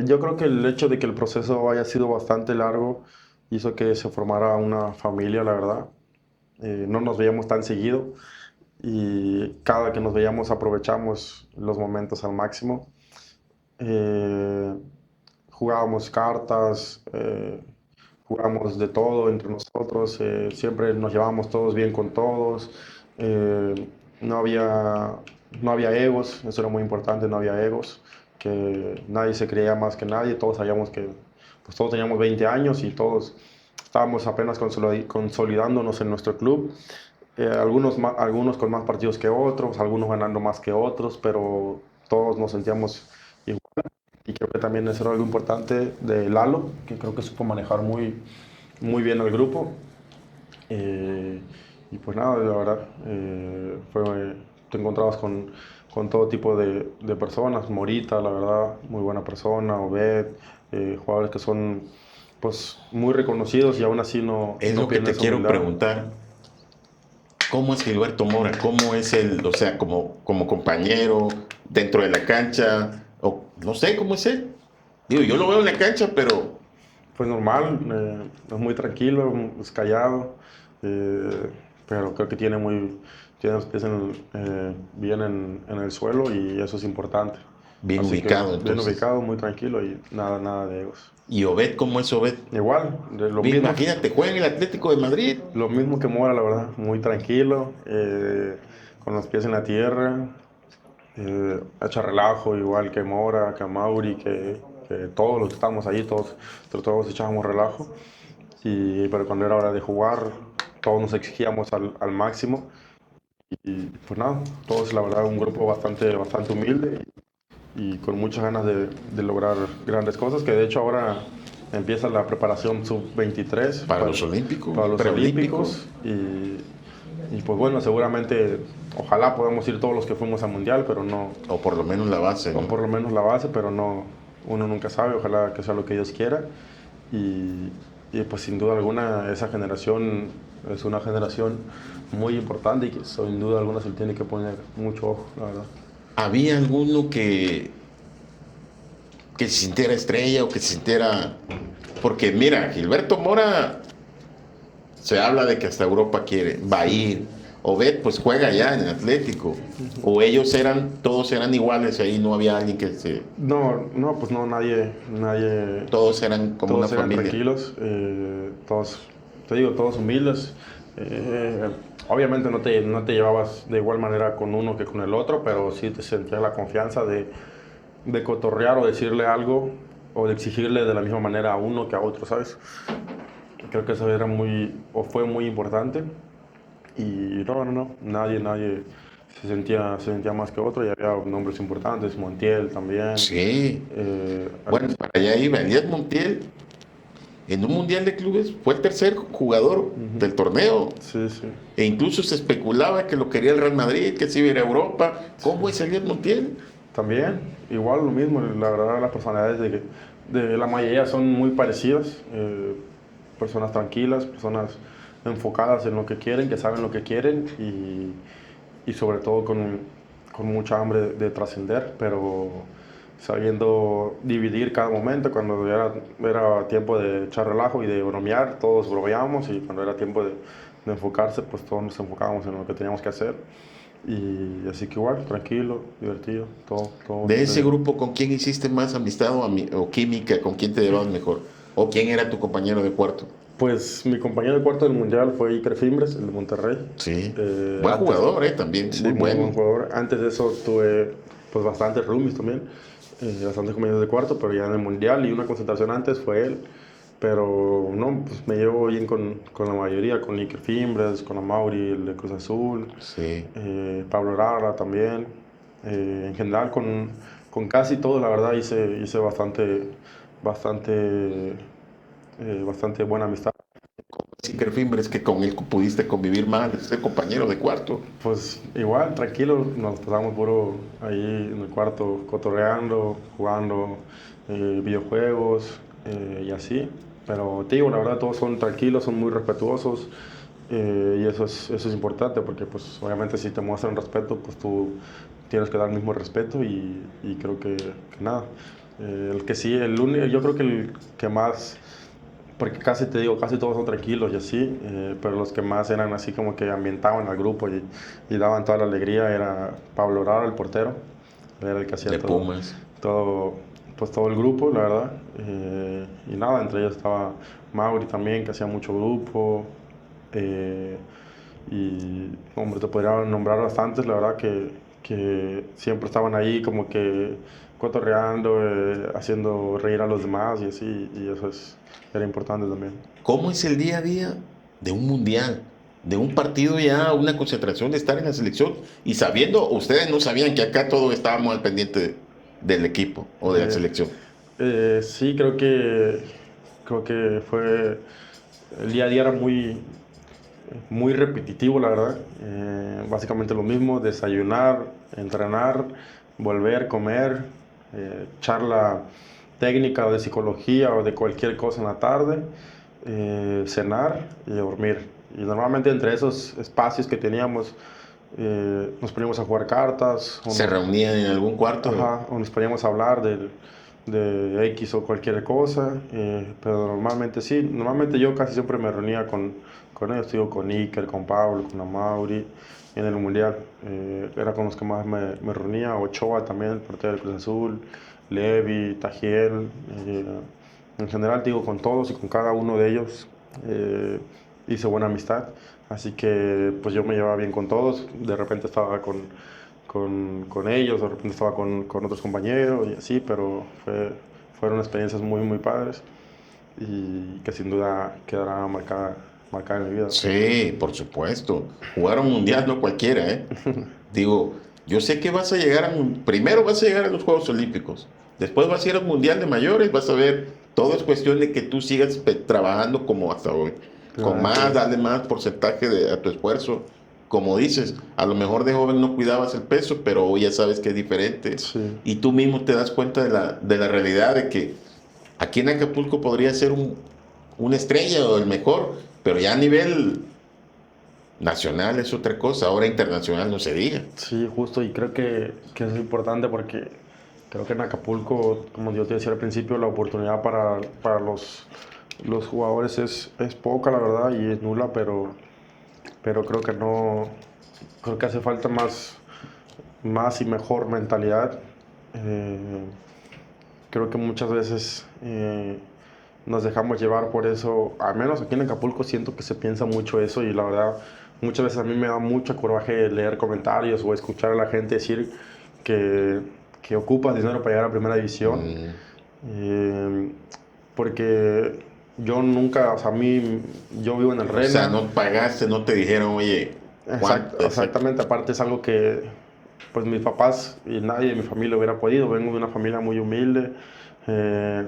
yo creo que el hecho de que el proceso haya sido bastante largo hizo que se formara una familia, la verdad. No nos veíamos tan seguido y cada que nos veíamos aprovechamos los momentos al máximo. Eh, Jugábamos cartas, jugábamos de todo entre nosotros, siempre nos llevábamos todos bien con todos, eh, no había, no había egos, eso era muy importante, no había egos, que nadie se creía más que nadie, todos sabíamos que pues todos teníamos 20 años y todos estábamos apenas consolidándonos en nuestro club. Algunos con más partidos que otros, algunos ganando más que otros, pero todos nos sentíamos igual. Y creo que también eso era algo importante de Lalo, que creo que supo manejar muy, muy bien al grupo. Eh, y pues nada, la verdad, te encontrabas con todo tipo de personas. Morita, la verdad, muy buena persona. Obed, jugadores que son pues muy reconocidos y aún así Es no lo que pierden te esa quiero humildad. preguntar. ¿Cómo es Gilberto Mora? ¿Cómo es él? O sea, como compañero dentro de la cancha, o no sé cómo es él. Digo, yo lo veo en la cancha, pero Pues normal, es muy tranquilo, es callado, eh, pero creo que tiene los pies bien en el suelo y eso es importante. bien Así que ubicado bien entonces. ubicado, muy tranquilo y nada de egos. ¿Y Obed cómo es Obed? Igual, Imagínate, juega en el Atlético de Madrid. lo mismo que Mora, la verdad, muy tranquilo, con los pies en la tierra, echa relajo, igual que Mora, que Mauri, que todos los que estábamos allí, todos echábamos relajo. Pero cuando era hora de jugar, todos nos exigíamos al máximo. Y pues nada, todos la verdad un grupo bastante humilde y con muchas ganas de lograr grandes cosas, que de hecho ahora empieza la preparación sub-23 Para los Olímpicos, para los preolímpicos, Olímpicos y pues bueno, seguramente, ojalá podamos ir todos los que fuimos al Mundial, pero no, o por lo menos la base, o ¿no? por lo menos la base, pero no, uno nunca sabe, ojalá que sea lo que Dios quiera. Pues sin duda alguna esa generación es una generación muy importante y que sin duda alguna se le tiene que poner mucho ojo, la verdad. ¿Había alguno que se sintiera estrella o que se sintiera... Porque mira, Gilberto Mora se habla de que hasta Europa quiere, va a ir. Obed pues juega allá en el Atlético. O todos eran iguales, ahí no había alguien que se... No, pues no, Todos eran como una todos eran familia. tranquilos, todos, te digo, todos humildes. Eh, Obviamente no te llevabas de igual manera con uno que con el otro, pero sí te sentías la confianza de cotorrear o decirle algo o de exigirle de la misma manera a uno que a otro, ¿sabes? Creo que eso era fue muy importante y no, nadie se sentía más que otro y había nombres importantes, Montiel también. Sí. eh, Bueno, para allá iba. Elías Montiel, en un mundial de clubes, fue el tercer jugador Ujú. del torneo. Sí, sí, E incluso se especulaba que lo quería el Real Madrid, que se iba a ir a Europa. ¿Cómo es Elías Montiel? también, igual lo mismo, la verdad las personalidades de la mayoría son muy parecidas, personas tranquilas, personas enfocadas en lo que quieren, que saben lo que quieren y sobre todo con mucha hambre de trascender, pero sabiendo dividir cada momento. Cuando era tiempo de echar relajo y de bromear, todos bromeábamos y cuando era tiempo de enfocarse, pues todos nos enfocábamos en lo que teníamos que hacer. Y así que igual, tranquilo, divertido, todo De ese siempre. grupo, ¿con quién hiciste más amistad o química? ¿Con quién te llevabas mejor? ¿O quién era tu compañero de cuarto? Pues mi compañero de cuarto del mundial fue Iker Fimbres, el de Monterrey. Sí. Buen Antes, jugador, también. sí, Muy muy buen bueno. jugador. Antes de eso tuve pues bastantes roomies también, bastantes compañeros de cuarto, pero ya en el mundial y una concentración antes fue él. Pero no, pues me llevo bien con la mayoría, con Iker Fimbres, con Amauri, el de Cruz Azul, Sí. Pablo Lara también. En general con casi todos, la verdad, hice bastante, bastante buena amistad. Sí, Fimbres, que con él pudiste convivir más, ser compañero de cuarto. Pues igual, tranquilo, nos pasamos puro ahí en el cuarto cotorreando, jugando videojuegos y así. Pero te digo, la verdad todos son tranquilos, son muy respetuosos y eso es importante porque pues obviamente si te muestran respeto, pues tú tienes que dar el mismo respeto y creo que nada. El que sí, yo creo que el que más porque casi te digo, casi todos son tranquilos y así, pero los que más eran así como que ambientaban al grupo y daban toda la alegría era Pablo Rara, el portero, era el que hacía De Pumas. todo, pues todo el grupo, la verdad. Y nada, entre ellos estaba Mauri también, que hacía mucho grupo. eh, y, hombre, te podría nombrar bastantes, la verdad que siempre estaban ahí como que cotorreando, haciendo reír a los demás y así, y era importante también. ¿Cómo es el día a día de un mundial? De un partido ya, una concentración de estar en la selección y sabiendo, ustedes no sabían que acá todos estábamos al pendiente del equipo o de la Eh, selección. sí, creo que el día a día era muy repetitivo, la verdad. Básicamente lo mismo, desayunar, entrenar, volver, comer, charla técnica o de psicología o de cualquier cosa en la tarde, cenar y dormir. normalmente entre esos espacios que teníamos nos poníamos a jugar cartas. ¿Se reunían en algún cuarto? Ajá, o nos poníamos a hablar de X o cualquier cosa, pero normalmente sí, normalmente yo casi siempre me reunía con ellos, digo, con Iker, con Pablo, con Amauri, en el Mundial, era con los que más me reunía, Ochoa también, el portero del Cruz Azul, Levi, Tajiel, en general digo, con todos y con cada uno de ellos hice buena amistad, así que pues yo me llevaba bien con todos, de repente estaba con ellos, de repente estaba con otros compañeros y así, pero fueron experiencias muy, muy padres y que sin duda quedará marcada en mi vida. Sí, por supuesto. Jugar un mundial no cualquiera, ¿eh? Digo, yo sé que vas a llegar primero vas a llegar a los Juegos Olímpicos, después vas a ir al Mundial de Mayores, vas a ver, todo es cuestión de que tú sigas trabajando como hasta hoy, con más, Gracias. darle más porcentaje a tu esfuerzo. Como dices, a lo mejor de joven no cuidabas el peso, pero hoy ya sabes que es diferente. Sí, Y tú mismo te das cuenta de la realidad de que aquí en Acapulco podría ser una estrella o el mejor, pero ya a nivel nacional es otra cosa, ahora internacional no se diga. sí, justo, y creo que es importante porque creo que en Acapulco, como yo te decía al principio, la oportunidad para los jugadores es poca, la verdad, y es nula, pero creo que no, creo que hace falta más y mejor mentalidad. Eh, Creo que muchas veces nos dejamos llevar por eso, al menos aquí en Acapulco siento que se piensa mucho eso y la verdad muchas veces a mí me da mucho coraje leer comentarios o escuchar a la gente decir que, que ocupas dinero para llegar a primera división, Mm, eh, porque yo nunca, o sea, yo vivo en el o sea, Rena. no pagaste, no te dijeron, oye, ¿cuánto? Exacto. Exactamente, aparte es algo que pues mis papás y nadie de mi familia hubiera podido. Vengo de una familia muy humilde. eh,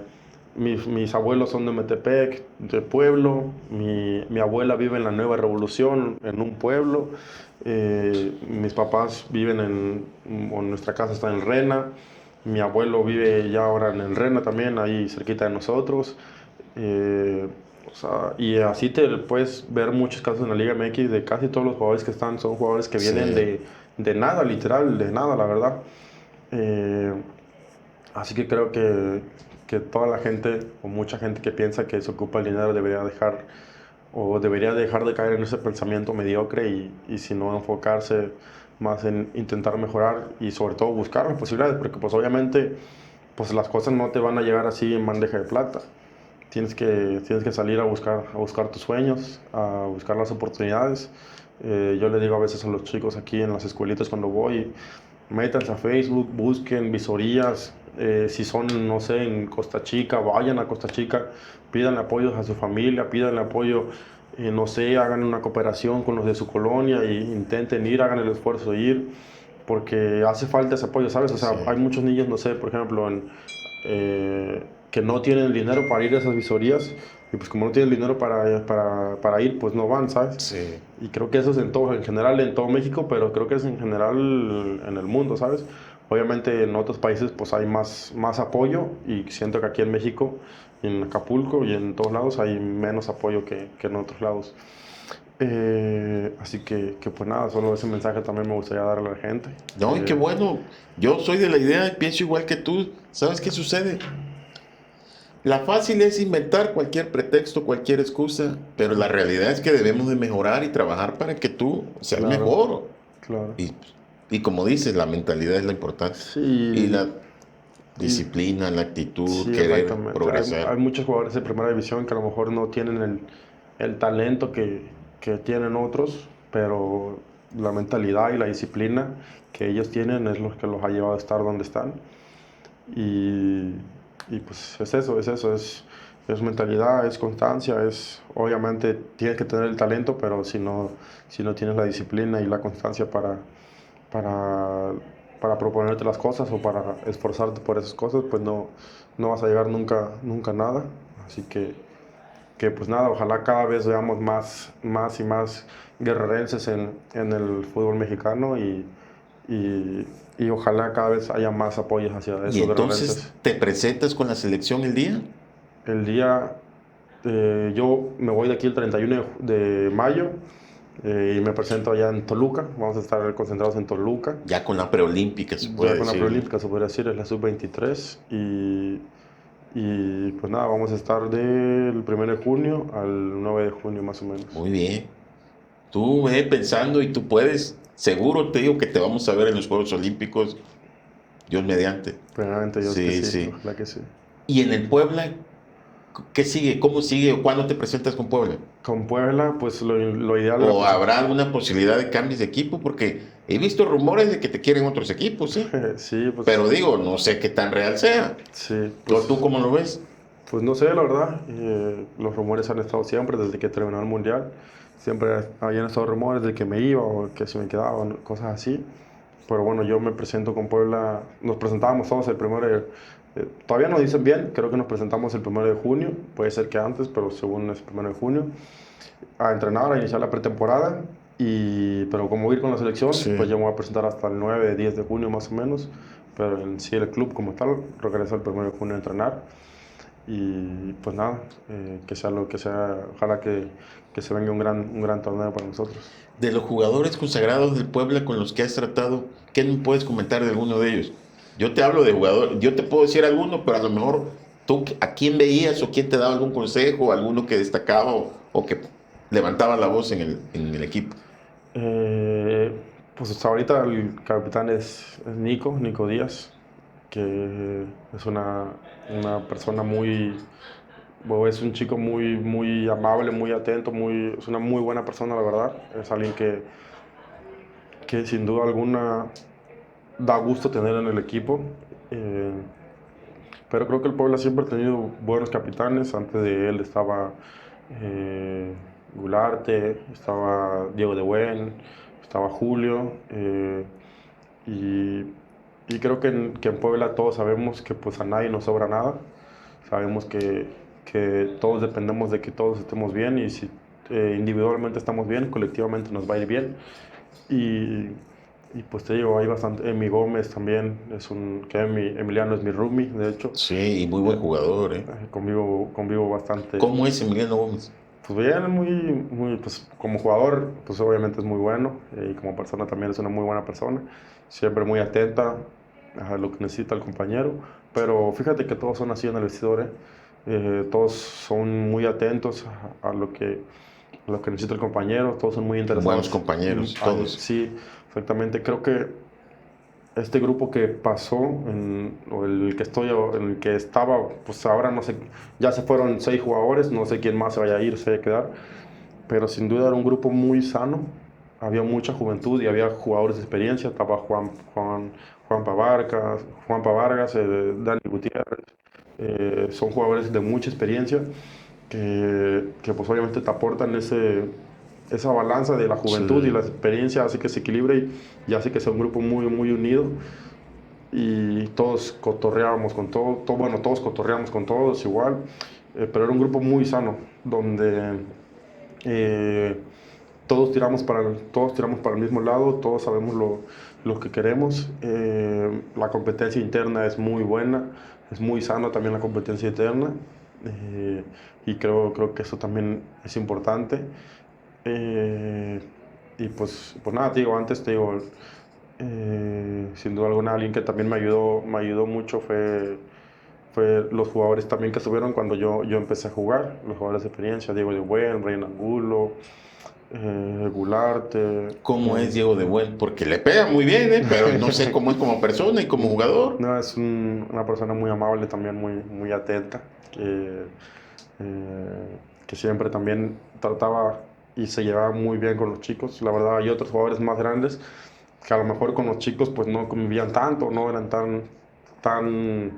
mis abuelos son de Metepec, de pueblo. Mi abuela vive en la Nueva Revolución, en un pueblo. Mis papás viven o nuestra casa está en Rena. Mi abuelo vive ya ahora en el Rena también, ahí cerquita de nosotros. Eh, o sea, y así te puedes ver muchos casos en la Liga MX de casi todos los jugadores que están, son jugadores que vienen Sí. de nada, literal, de nada, la verdad. Eh, Así que creo que toda la gente o mucha gente que piensa que se ocupa el dinero debería dejar de caer en ese pensamiento mediocre y si no enfocarse más en intentar mejorar y sobre todo buscar las posibilidades, porque pues obviamente pues las cosas no te van a llegar así en bandeja de plata. Tienes que salir a buscar tus sueños, a buscar las oportunidades. Yo le digo a veces a los chicos aquí en las escuelitas cuando voy, métanse a Facebook, busquen visorías, si son, no sé, en Costa Chica, vayan a Costa Chica, pídanle apoyo a su familia, pídanle apoyo, no sé, hagan una cooperación con los de su colonia e intenten ir, hagan el esfuerzo de ir, porque hace falta ese apoyo, ¿sabes? O sea, Sí. hay muchos niños, no sé, por ejemplo, que no tienen el dinero para ir a esas visorías y pues como no tienen dinero para ir, pues no van, ¿sabes? Sí. Y creo que eso es en general en todo México, pero creo que es en general en el mundo, ¿sabes? Obviamente en otros países pues hay más apoyo y siento que aquí en México, en Acapulco y en todos lados hay menos apoyo que en otros lados. Así que pues nada, solo ese mensaje también me gustaría darle a la gente. No, y qué bueno. Yo soy de la idea, pienso igual que tú. ¿Sabes qué sucede? La fácil es inventar cualquier pretexto, cualquier excusa, pero la realidad es que debemos de mejorar y trabajar para que tú seas Claro, mejor. claro. Y, y como dices, la mentalidad es la importante. Y Sí, la y, disciplina, la actitud, sí, querer exactamente. Hay progresar. muchos jugadores de primera división que a lo mejor no tienen el talento que tienen otros, pero la mentalidad y la disciplina que ellos tienen es lo que los ha llevado a estar donde están. Y, y pues es mentalidad, es constancia, obviamente tienes que tener el talento, pero si no tienes la disciplina y la constancia para, para proponerte las cosas o para esforzarte por esas cosas, pues no vas a llegar nunca a nada. Así que pues nada, ojalá cada vez veamos más y más guerrerenses en el fútbol mexicano y, y ojalá cada vez haya más apoyos hacia Y esos entonces guerrerenses. te presentas con la selección el día. El día, Yo me voy de aquí el 31 de mayo y me presento allá en Toluca. Vamos a estar concentrados en Toluca. Ya con la preolímpica, se Ya puede con la decir, ¿no? preolímpica, se podría decir, es la sub-23. Y pues nada, vamos a estar del 1 de junio al 9 de junio más o menos. Muy bien. Tú ve pensando y tú puedes. Seguro te digo que te vamos a ver en los Juegos Olímpicos, Dios mediante. Primeramente Dios que Sí, sí, sí. ojalá que sí. ¿Y en el Puebla, qué sigue? ¿Cómo sigue? ¿O cuándo te presentas con Puebla? Con Puebla, pues lo ideal era ¿O pues, habrá alguna posibilidad de cambios de equipo? Porque he visto rumores de que te quieren otros equipos, ¿sí? sí, pues Pero digo, no sé qué tan real sea. sí, ¿Tú cómo lo ves? pues no sé, la verdad. Los rumores han estado siempre desde que terminó el mundial. Siempre habían estado rumores de que me iba o que si me quedaba, cosas así. Pero bueno, yo me presento con Puebla. Nos presentábamos todos el primero todavía no dicen bien, creo que nos presentamos el 1 de junio. Puede ser que antes, pero según es el 1 de junio. A entrenar, a iniciar la pretemporada. Pero como ir con la selección, pues Sí. yo me voy a presentar hasta el 9, 10 de junio más o menos. Pero en sí el club como tal regresa el 1 de junio a entrenar. Y pues nada, que sea lo que sea, ojalá que se venga un gran torneo para nosotros. De los jugadores consagrados del Puebla con los que has tratado, ¿qué me puedes comentar de alguno de ellos? Yo te hablo de jugador, yo te puedo decir alguno, pero a lo mejor tú a quién veías o quién te daba algún consejo, alguno que destacaba o que levantaba la voz en el equipo. Eh, pues hasta ahorita el capitán es Nico Díaz, que es una persona bueno, es un chico muy amable, muy atento, es una muy buena persona, la verdad. Es alguien que sin duda alguna da gusto tener en el equipo. Eh, pero creo que el Puebla siempre ha tenido buenos capitanes. Antes de él estaba eh, Gularte, estaba Diego de Buen, estaba Julio. Y, y creo que en Puebla todos sabemos que pues a nadie nos sobra nada. Sabemos que todos dependemos de que todos estemos bien y si individualmente estamos bien, colectivamente nos va a ir bien. Y, y pues te digo, hay bastante. Emi Gómez también Emiliano es mi roomie, de hecho. Sí, y muy buen jugador, ¿eh? Convivo bastante. ¿Cómo es Emiliano Gómez? Pues bien, pues como jugador, pues obviamente es muy bueno y como persona también es una muy buena persona, siempre muy atenta a lo que necesita el compañero, pero fíjate que todos son así en el vestidor, ¿eh? Todos son muy atentos a lo que necesita el compañero, todos son muy Buenos interesados. compañeros, todos. Sí, exactamente, creo que este grupo que pasó, o el que en el que estaba, pues ahora no sé, ya se fueron 6 jugadores, no sé quién más se vaya a ir, se vaya a quedar, pero sin duda era un grupo muy sano, había mucha juventud y había jugadores de experiencia, estaba Juanpa Vargas, Dani Gutiérrez, son jugadores de mucha experiencia que pues obviamente te aportan esa balanza de la juventud y la Sí. experiencia hace que se equilibre y hace que sea un grupo muy unido y todos cotorreábamos con bueno, todos cotorreábamos con todos igual, pero era un grupo muy sano, donde eh, todos tiramos para el mismo lado, todos sabemos lo que queremos, la competencia interna es muy buena, es muy sana también la competencia interna, eh, y creo que eso también es importante. Eh, y pues nada, te digo, antes te digo, sin duda alguna, alguien que también me ayudó mucho fue los jugadores también que estuvieron cuando yo empecé a jugar, los jugadores de experiencia, Diego de Buen, Reina Angulo, Gularte. ¿Cómo es Diego de Buen? Porque le pega muy bien, ¿eh? Pero no sé cómo es como persona y como jugador. No, es una persona muy amable, también muy atenta, que siempre también trataba y se llevaba muy bien con los chicos. La verdad, hay otros jugadores más grandes que a lo mejor con los chicos pues no convivían tanto, no eran tan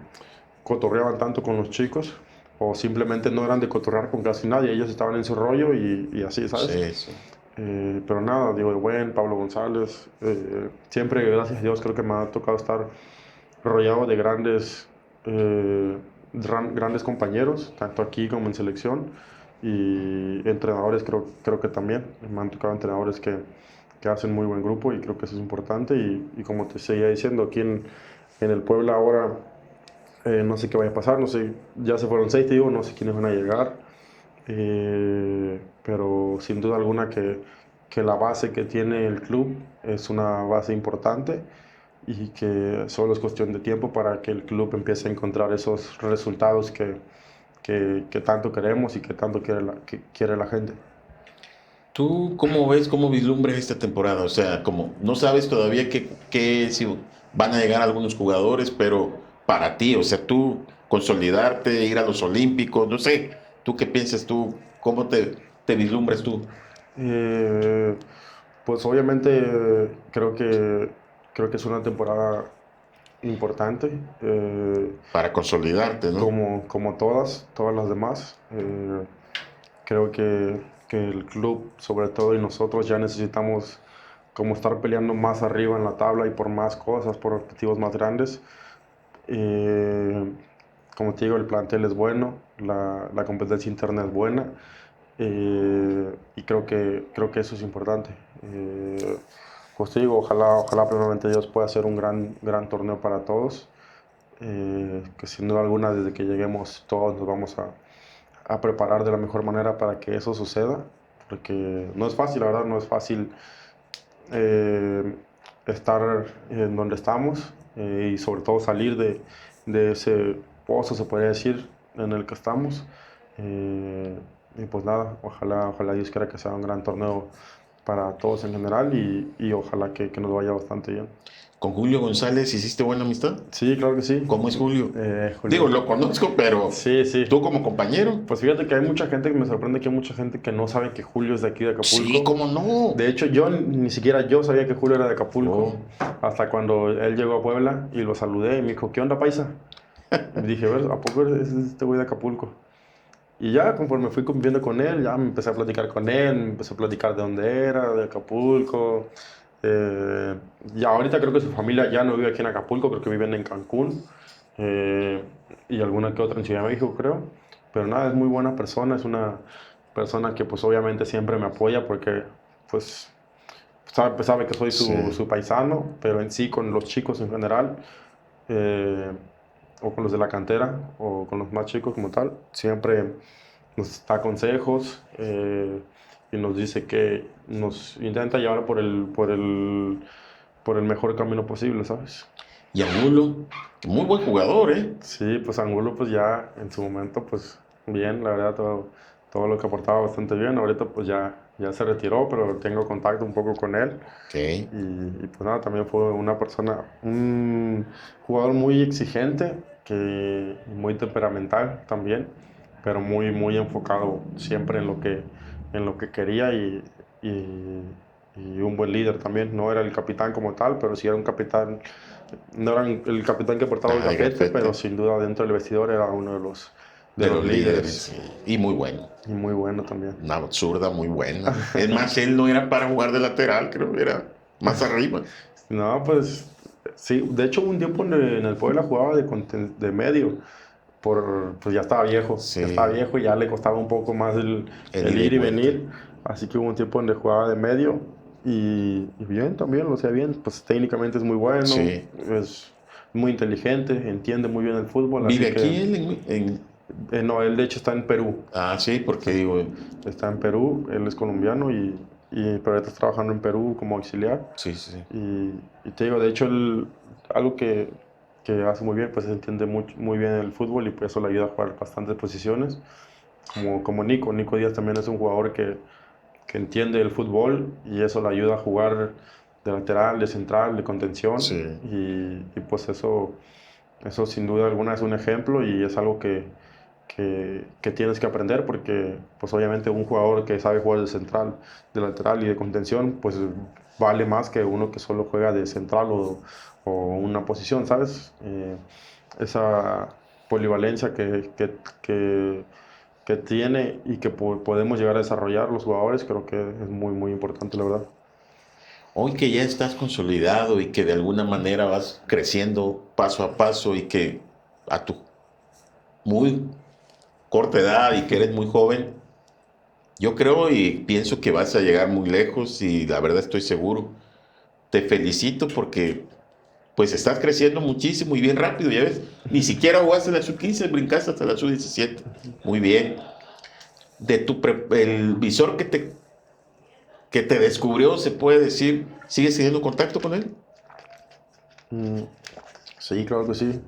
cotorreaban tanto con los chicos o simplemente no eran de cotorrear con casi nadie, ellos estaban en su rollo y así, ¿sabes? Sí, sí. Pero nada, digo, de buen, Pablo González, siempre, gracias a Dios, creo que me ha tocado estar rodeado de grandes compañeros, tanto aquí como en selección, y entrenadores creo que también, me han tocado entrenadores que hacen muy buen grupo y creo que eso es importante, y como te seguía diciendo, aquí en el Puebla ahora no sé qué vaya a pasar, no sé, ya se fueron 6, te digo, no sé quiénes van a llegar. pero sin duda alguna que la base que tiene el club es una base importante y que solo es cuestión de tiempo para que el club empiece a encontrar esos resultados que tanto queremos y que tanto que quiere la gente. ¿Tú cómo ves, cómo vislumbres esta temporada? O sea, como no sabes todavía si van a llegar algunos jugadores, pero para ti, o sea, tú consolidarte, ir a los Olímpicos, no sé, ¿tú qué piensas tú? ¿Cómo te vislumbres tú Eh, pues obviamente creo que es una temporada importante, para consolidarte, ¿no? como todas las demás. Creo que el club, sobre todo, y nosotros ya necesitamos como estar peleando más arriba en la tabla y por más cosas, por objetivos más grandes. Eh, Como te digo, el plantel es bueno, la competencia interna es buena, y creo que eso es importante. Pues te digo, ojalá primeramente Dios pueda hacer un gran torneo para todos, que sin duda alguna desde que lleguemos todos nos vamos a preparar de la mejor manera para que eso suceda, porque no es fácil, la verdad, no es fácil eh, estar en donde estamos, y sobre todo salir de ese pozo, se podría decir, en el que estamos. Eh, y pues nada, ojalá Dios quiera que sea un gran torneo para todos en general y ojalá que nos vaya bastante bien. ¿Con Julio González hiciste buena amistad? Sí, claro que sí. ¿Cómo es Julio? Digo, Julio. lo conozco, pero Sí, sí. tú como compañero. Pues fíjate que hay mucha gente que me sorprende que hay mucha gente que no sabe que Julio es de aquí de Sí, Acapulco. ¿cómo no? De hecho, yo ni siquiera yo sabía que Julio era de Acapulco, Oh, hasta cuando él llegó a Puebla y lo saludé y me dijo, ¿qué onda, paisa? Y dije, a ver, ¿a poco es este güey de Acapulco? Y ya conforme fui conviviendo con él, ya me empecé a platicar con él, me empecé a platicar de dónde era, de Acapulco. Eh, y ahorita creo que su familia ya no vive aquí en Acapulco, creo que viven en Cancún, eh, y alguna que otra en Ciudad de México, creo. Pero nada, es muy buena persona, es una persona que pues obviamente siempre me apoya porque pues sabe que soy sí. su paisano, pero en sí con los chicos en general, eh, o con los de la cantera, o con los más chicos como tal, siempre nos da consejos, y nos dice que nos intenta llevar por el mejor camino posible, ¿sabes? Y Angulo, que muy buen jugador, ¿eh? Sí, pues Angulo pues ya en su momento pues bien, la verdad todo lo que aportaba bastante bien. Ahorita pues ya se retiró, pero tengo contacto un poco con él. Ok. Y pues nada, también fue un jugador muy exigente, muy temperamental también, pero muy enfocado siempre en lo que quería y, y un buen líder también. No era el capitán como tal, pero sí era un capitán, no era el capitán que portaba el Ajá, de gafete, pero gafete. sin duda dentro del vestidor era uno de De los los líderes, líderes, sí. Y muy bueno. y muy bueno también. Una zurda muy buena. Es más, él no era para jugar de lateral, creo que era más arriba. No, pues sí, de hecho un tiempo en el Puebla jugaba de medio, pues ya estaba Sí, viejo y ya le costaba un poco más el el ida y ir y vuelta. venir, así que hubo un tiempo donde jugaba de medio y bien, también lo hacía bien, pues técnicamente es muy bueno, Sí. es muy inteligente, entiende muy bien el fútbol, ¿Vive así que aquí él no, él de hecho está en Perú, Ah, sí, porque está, digo, está en Perú, él es colombiano pero ahorita está trabajando en Perú como auxiliar. sí, sí, sí. Y te digo, de hecho, algo que hace muy bien, pues entiende muy bien el fútbol y pues eso le ayuda a jugar bastantes posiciones. Como Nico. Nico Díaz también es un jugador que entiende el fútbol y eso le ayuda a jugar de lateral, de central, de contención. Sí. Y pues eso sin duda alguna es un ejemplo y es algo que tienes que aprender porque pues obviamente un jugador que sabe jugar de central, de lateral y de contención, pues vale más que uno que solo juega de central o una posición, ¿sabes? Esa polivalencia que tiene y que podemos llegar a desarrollar los jugadores, creo que es muy importante, la verdad. Hoy que ya estás consolidado y que de alguna manera vas creciendo paso a paso y que a tu muy corta edad y que eres muy joven, yo creo y pienso que vas a llegar muy lejos y la verdad estoy seguro. Te felicito porque pues estás creciendo muchísimo y bien rápido, ya ves. Ni siquiera jugaste la sub-15, brincaste hasta la sub-17. Muy bien. el visor que te descubrió, se puede decir, ¿sigues teniendo contacto con él? Mm, sí, claro que sí.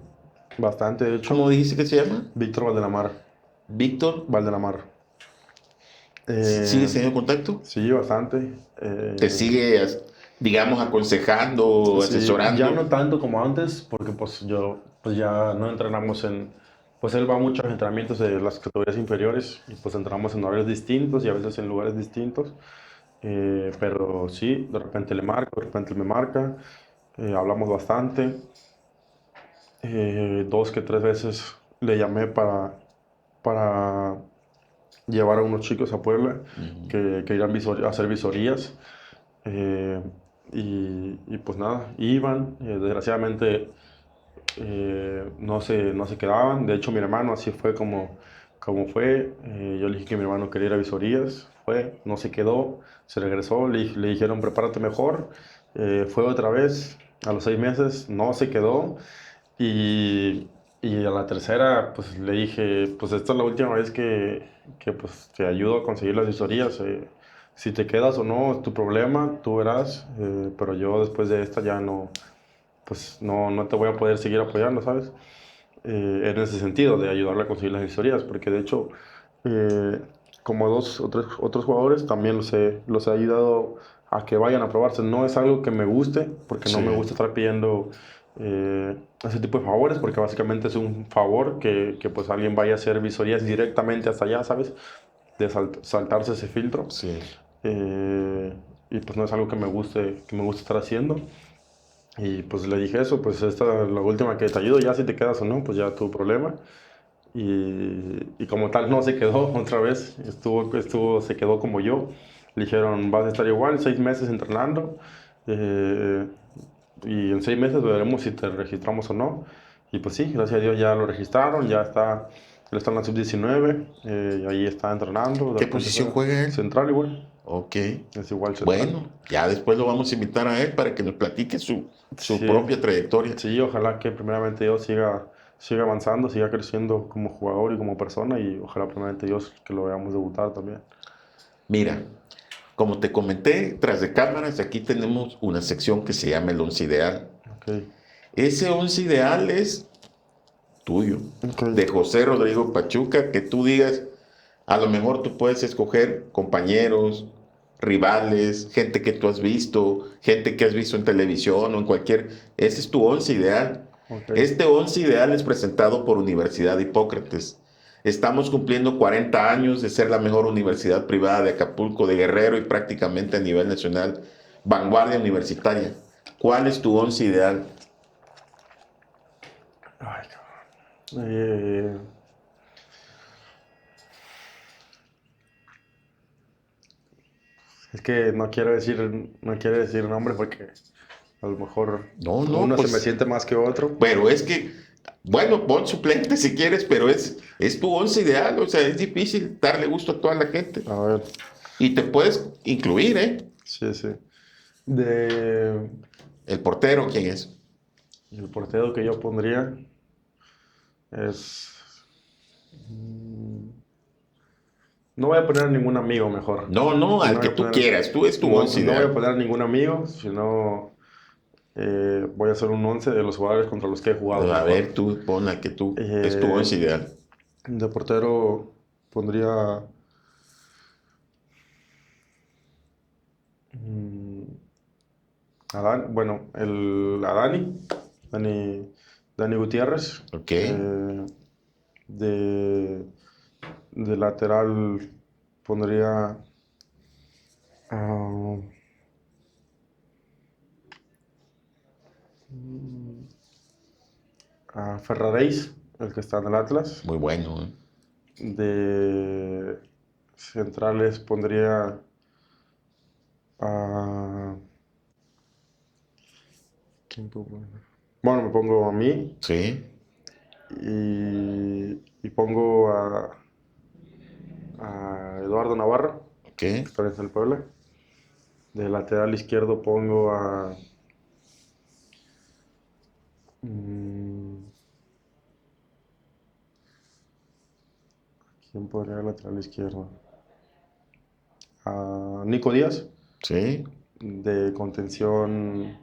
Bastante, de hecho. ¿Cómo dijiste que se llama? Víctor Valdelamar. Víctor. Valdelamar. ¿Sigues teniendo contacto? Sí, bastante. ¿Te sigue, digamos, aconsejando, Sí, ya no asesorando? tanto como antes, porque pues yo, pues ya no entrenamos pues él va a muchos entrenamientos de las categorías inferiores y pues entrenamos en horarios distintos y a veces en lugares distintos. Pero sí, de repente le marco, de repente él me marca, hablamos bastante. 2 que 3 veces le llamé para llevar a unos chicos a Puebla Ujú. que irán a hacer visorías. Eh, y pues nada, iban, desgraciadamente no se quedaban. De hecho, mi hermano así fue como fue. Yo le dije que mi hermano quería ir a visorías, fue, no se quedó, se regresó, le dijeron prepárate mejor. Fue otra vez, a los 6 meses, no se quedó. Y a la tercera, pues le dije, pues esta es la última vez que pues, te ayudo a conseguir las visorías. Si te quedas o no es tu problema, tú verás. Pero yo después de esta ya no, pues no te voy a poder seguir apoyando, ¿sabes? En ese sentido, de ayudarle a conseguir las visorías, porque de hecho, eh, como dos o tres otros jugadores, también los he ayudado a que vayan a probarse. No es algo que me guste, porque no me Sí. gusta estar pidiendo ese tipo de favores, porque básicamente es un favor que pues alguien vaya a hacer visorías directamente hasta allá, ¿sabes? De saltarse ese filtro. Sí. Eh, y pues no es algo que me guste estar haciendo. Y pues le dije eso, pues esta es la última que te ayudo, ya si te quedas o no, pues ya tu problema. Y como tal no se quedó otra vez, se quedó como yo. Le dijeron, vas a estar igual 6 meses entrenando eh, y en 6 meses veremos si te registramos o no. Y pues sí, gracias a Dios ya lo registraron, él está en la sub-19, y ahí está entrenando, de ¿Qué repente posición juega juega él? central igual, Ok. es igual central. Bueno, ya después lo vamos a invitar a él para que nos platique su Sí, propia trayectoria. sí, ojalá que primeramente Dios siga avanzando, siga creciendo como jugador y como persona y ojalá primeramente Dios que lo veamos debutar también. Mira, como te comenté, tras de cámaras, aquí tenemos una sección que se llama el once ideal. Ok, Ese once ideal es tuyo, ok, de José Rodrigo Pachuca, que tú digas, a lo mejor tú puedes escoger compañeros, rivales, gente que tú has visto, gente que has visto en televisión o en cualquier... Ese es tu once ideal. ok. Este once ideal es presentado por Universidad Hipócrates. Estamos cumpliendo 40 años de ser la mejor universidad privada de Acapulco, de Guerrero y prácticamente a nivel nacional, vanguardia universitaria. ¿Cuál es tu once ideal? Ay, cabrón. Es que no quiero decir nombre porque a lo mejor No, no, uno se me pues, siente más que otro. pero es que, bueno, pon suplente si quieres, pero es tu once ideal, o sea, es difícil darle gusto a toda la gente. A ver, Y te puedes incluir, ¿eh? sí, sí. De El portero, ¿quién es? el portero que yo pondría es... mm, No voy a poner a ningún amigo mejor. No, no, al No voy que a tú poner, quieras, tú es tu no, once no voy a ideal. poner a ningún amigo, sino voy a hacer un 11 de los jugadores contra los que he jugado A mejor. ver, tú pon al que tú, es tu Eh, once ideal. de portero pondría mm, a Dani, Dani Gutiérrez. ¿Ok? De, de lateral pondría a, a Ferraréis, el que está en el Atlas. Muy bueno, ¿eh? De centrales pondría a... ¿Quién puedo poner? Bueno, me pongo a mí Sí, y pongo a Eduardo Navarro, ok. que está en el Puebla. De lateral izquierdo pongo a... mm, ¿Quién podría ser lateral izquierdo? Nico Díaz. Sí. De contención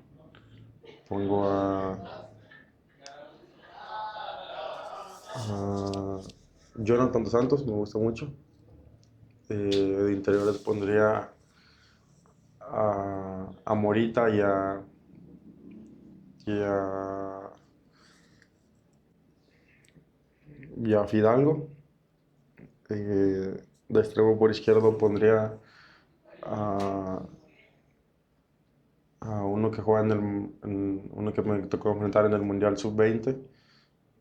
pongo a Jonathan dos Santos, me gusta mucho. De interiores pondría a Morita y a, y a Fidalgo. De extremo por izquierdo pondría a, a uno que juega uno que me tocó enfrentar en el Mundial Sub-20.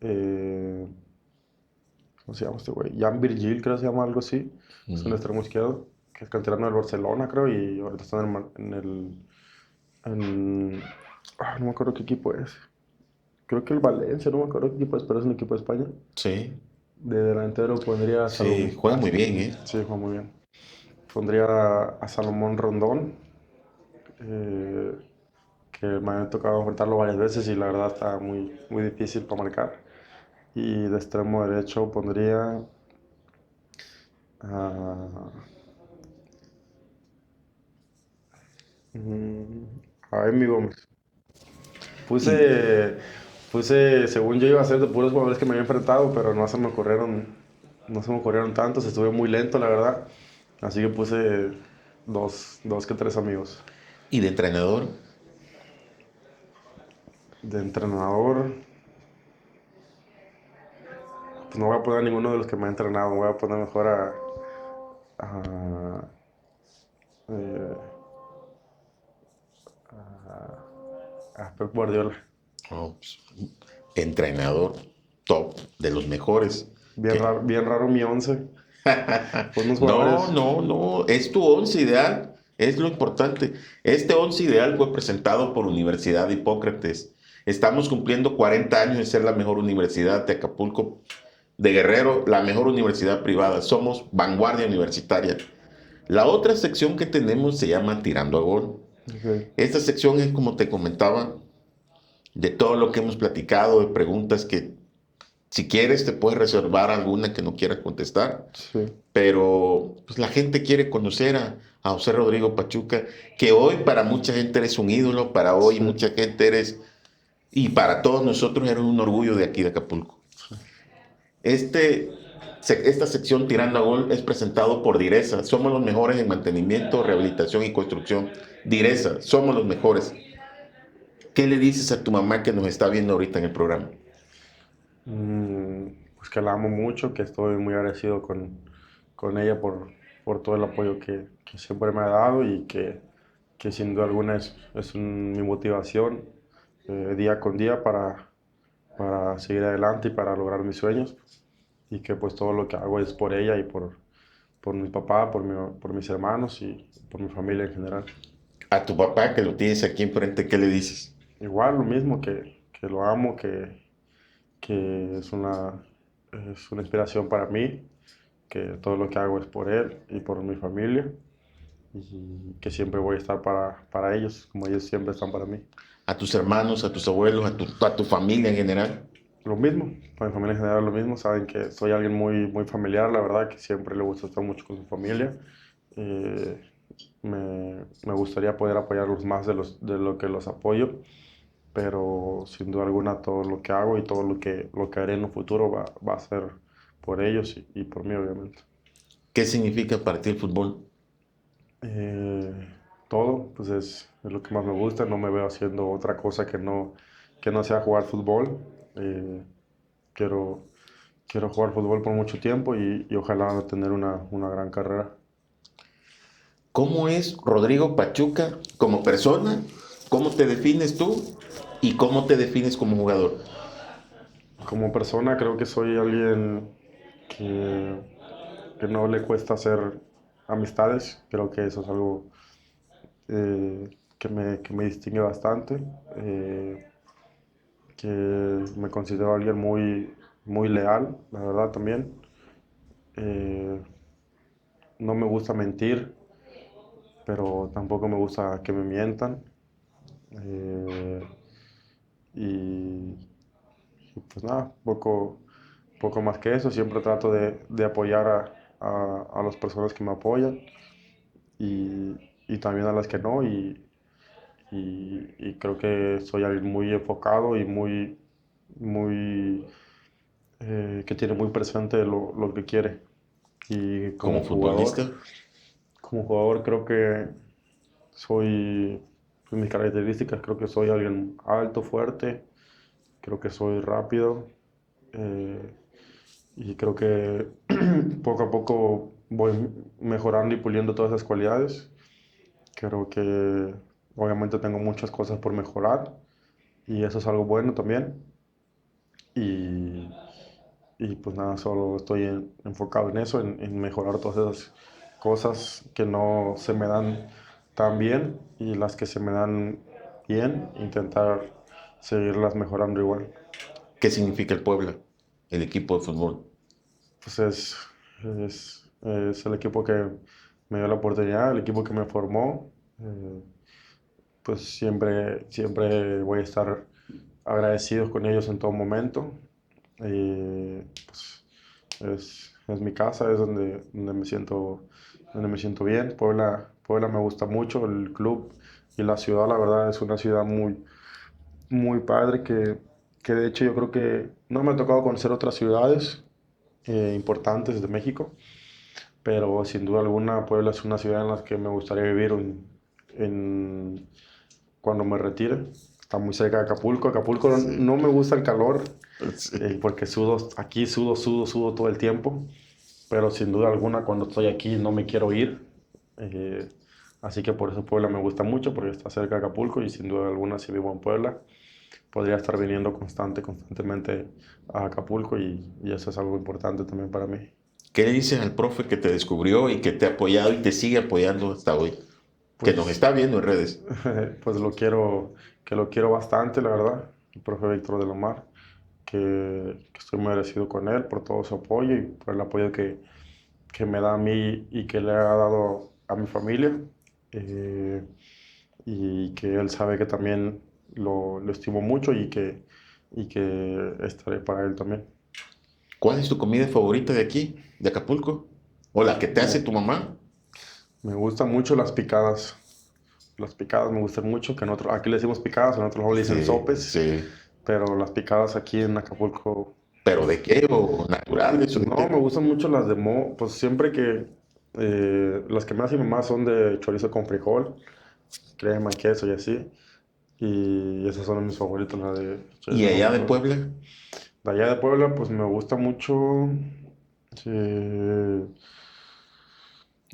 Eh, ¿Cómo se llama este güey? Jan Virgil, creo que se llama algo así. Es un Mm. extremo izquierdo, que es canterano del Barcelona, creo, y ahorita está no me acuerdo qué equipo es. Creo que el Valencia, no me acuerdo qué equipo es, pero es un equipo de España. Sí. De delantero pondría a Sí, Salomón. juega muy bien, ¿eh? Sí, juega muy bien. Pondría a Salomón Rondón, eh, que me ha tocado enfrentarlo varias veces y la verdad está muy, muy difícil para marcar. Y de extremo derecho pondría a, mm, a Emi Gómez. Y, Según yo iba a ser de puros jugadores que me había enfrentado, pero no se me ocurrieron tantos, estuve muy lento, la verdad. Así que puse dos que tres amigos. y de entrenador, De entrenador, pues no voy a poner a ninguno de los que me ha entrenado, voy a poner mejor a, eh, a Pep Guardiola. oh, pues, entrenador top, de los mejores. Que Bien raro mi once. Pues unos no, jugadores, no, no, es tu once ideal, es lo importante. Este once ideal fue presentado por Universidad Hipócrates. Estamos cumpliendo 40 años de ser la mejor universidad de Acapulco, de Guerrero, la mejor universidad privada. Somos vanguardia universitaria. La otra sección que tenemos se llama Tirando a Gol. ok, Esta sección es, como te comentaba, de todo lo que hemos platicado, de preguntas que, si quieres, te puedes reservar alguna que no quieras contestar, sí, pero pues, la gente quiere conocer a José Rodrigo Pachuca, que hoy para mucha gente eres un ídolo, para hoy sí, mucha gente eres, y para todos nosotros eres un orgullo de aquí de Acapulco. Este, esta sección Tirando a Gol es presentado por Direza. Somos los mejores en mantenimiento, rehabilitación y construcción. Direza, somos los mejores. ¿Qué le dices a tu mamá que nos está viendo ahorita en el programa? Mm, pues que la amo mucho, que estoy muy agradecido con ella por todo el apoyo que siempre me ha dado y que sin duda alguna es mi motivación día con día para seguir adelante y para lograr mis sueños. Y que pues todo lo que hago es por ella y por mi papá, por mis hermanos y por mi familia en general. A tu papá, que lo tienes aquí enfrente, ¿qué le dices? Igual lo mismo, que lo amo, que es una inspiración para mí, que todo lo que hago es por él y por mi familia y que siempre voy a estar para ellos, como ellos siempre están para mí. A tus hermanos, a tus abuelos, a tu familia en general. Lo mismo, para mi familia en general lo mismo, saben que soy alguien muy, muy familiar, la verdad, que siempre le gusta estar mucho con su familia. Eh, me gustaría poder apoyarlos más de lo que los apoyo, pero sin duda alguna todo lo que hago y todo lo que haré en un futuro va a ser por ellos y por mí, obviamente. ¿Qué significa para ti el fútbol? Eh, Todo, pues es lo que más me gusta. No me veo haciendo otra cosa que no sea jugar fútbol. Eh, quiero, quiero jugar fútbol por mucho tiempo y ojalá tener una gran carrera. ¿Cómo es Rodrigo Pachuca como persona? ¿Cómo te defines tú? ¿Y cómo te defines como jugador? Como persona creo que soy alguien que, que no le cuesta hacer amistades. Creo que eso es algo que me distingue bastante. Que me considero alguien muy, muy leal, la verdad también. Eh, no me gusta mentir, pero tampoco me gusta que me mientan. Eh, y, y pues nada, poco más que eso. Siempre trato de apoyar a las personas que me apoyan y también a las que no. Y creo que soy alguien muy enfocado y muy que tiene muy presente lo que quiere. Y como futbolista. como jugador creo que soy, pues mis características, creo que soy alguien alto, fuerte, creo que soy rápido eh, y creo que poco a poco voy mejorando y puliendo todas esas cualidades. Creo que obviamente tengo muchas cosas por mejorar y eso es algo bueno también. Y, y pues nada, solo estoy enfocado en eso, en mejorar todas esas cosas que no se me dan tan bien y las que se me dan bien, intentar seguirlas mejorando igual. ¿Qué significa el Puebla, el equipo de fútbol? Pues es el equipo que me dio la oportunidad, el equipo que me formó. Pues siempre voy a estar agradecido con ellos en todo momento. Pues es mi casa, es donde me siento bien. Puebla me gusta mucho, el club y la ciudad, la verdad, es una ciudad muy padre que de hecho yo creo que no me ha tocado conocer otras ciudades importantes de México, pero sin duda alguna Puebla es una ciudad en la que me gustaría vivir en- cuando me retire. Está muy cerca de Acapulco. Acapulco Sí. no me gusta el calor Sí. porque aquí sudo todo el tiempo, pero sin duda alguna cuando estoy aquí no me quiero ir. Eh, Así que por eso Puebla me gusta mucho porque está cerca de Acapulco y sin duda alguna si vivo en Puebla podría estar viniendo constantemente a Acapulco y eso es algo importante también para mí. ¿Qué le dices al profe que te descubrió y que te ha apoyado y te sigue apoyando hasta hoy? Que nos Pues está viendo en redes. pues lo quiero bastante, la verdad, el profe Víctor de Lomar, que estoy muy agradecido con él por todo su apoyo y por el apoyo que me da a mí y que le ha dado a mi familia. eh, y que él sabe que también lo estimo mucho y que estaré para él también. ¿Cuál es tu comida favorita de aquí, de Acapulco? ¿O la que te hace Me, tu mamá? Me gustan mucho las picadas. Las picadas me gustan mucho, que aquí le decimos picadas, en otros lados le dicen Sí, sopes, sí. pero las picadas aquí en Acapulco, ¿Pero de pues qué? ¿O naturales? ¿O de no, qué? me gustan mucho las de pues siempre que las que me hace mi mamá son de chorizo con frijol, crema, queso y así, y esas son mis favoritas, las de ¿Y chorizo con allá de frijol. Puebla? De allá de Puebla, pues me gusta mucho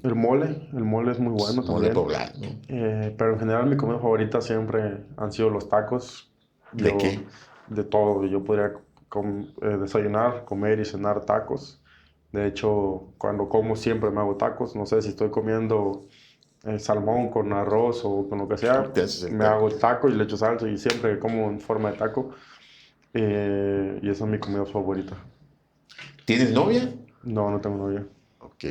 el mole es muy bueno Mole también. poblano. Pero en general mi comida favorita siempre han sido los tacos. ¿De Yo, qué? de todo, yo podría desayunar, comer y cenar tacos. De hecho, cuando como siempre me hago tacos. No sé si estoy comiendo salmón con arroz o con lo que sea, Te haces el me taco. hago el taco y le echo salsa y siempre como en forma de taco. Y esa es mi comida favorita. ¿Tienes novia? No, no tengo novia. Ok.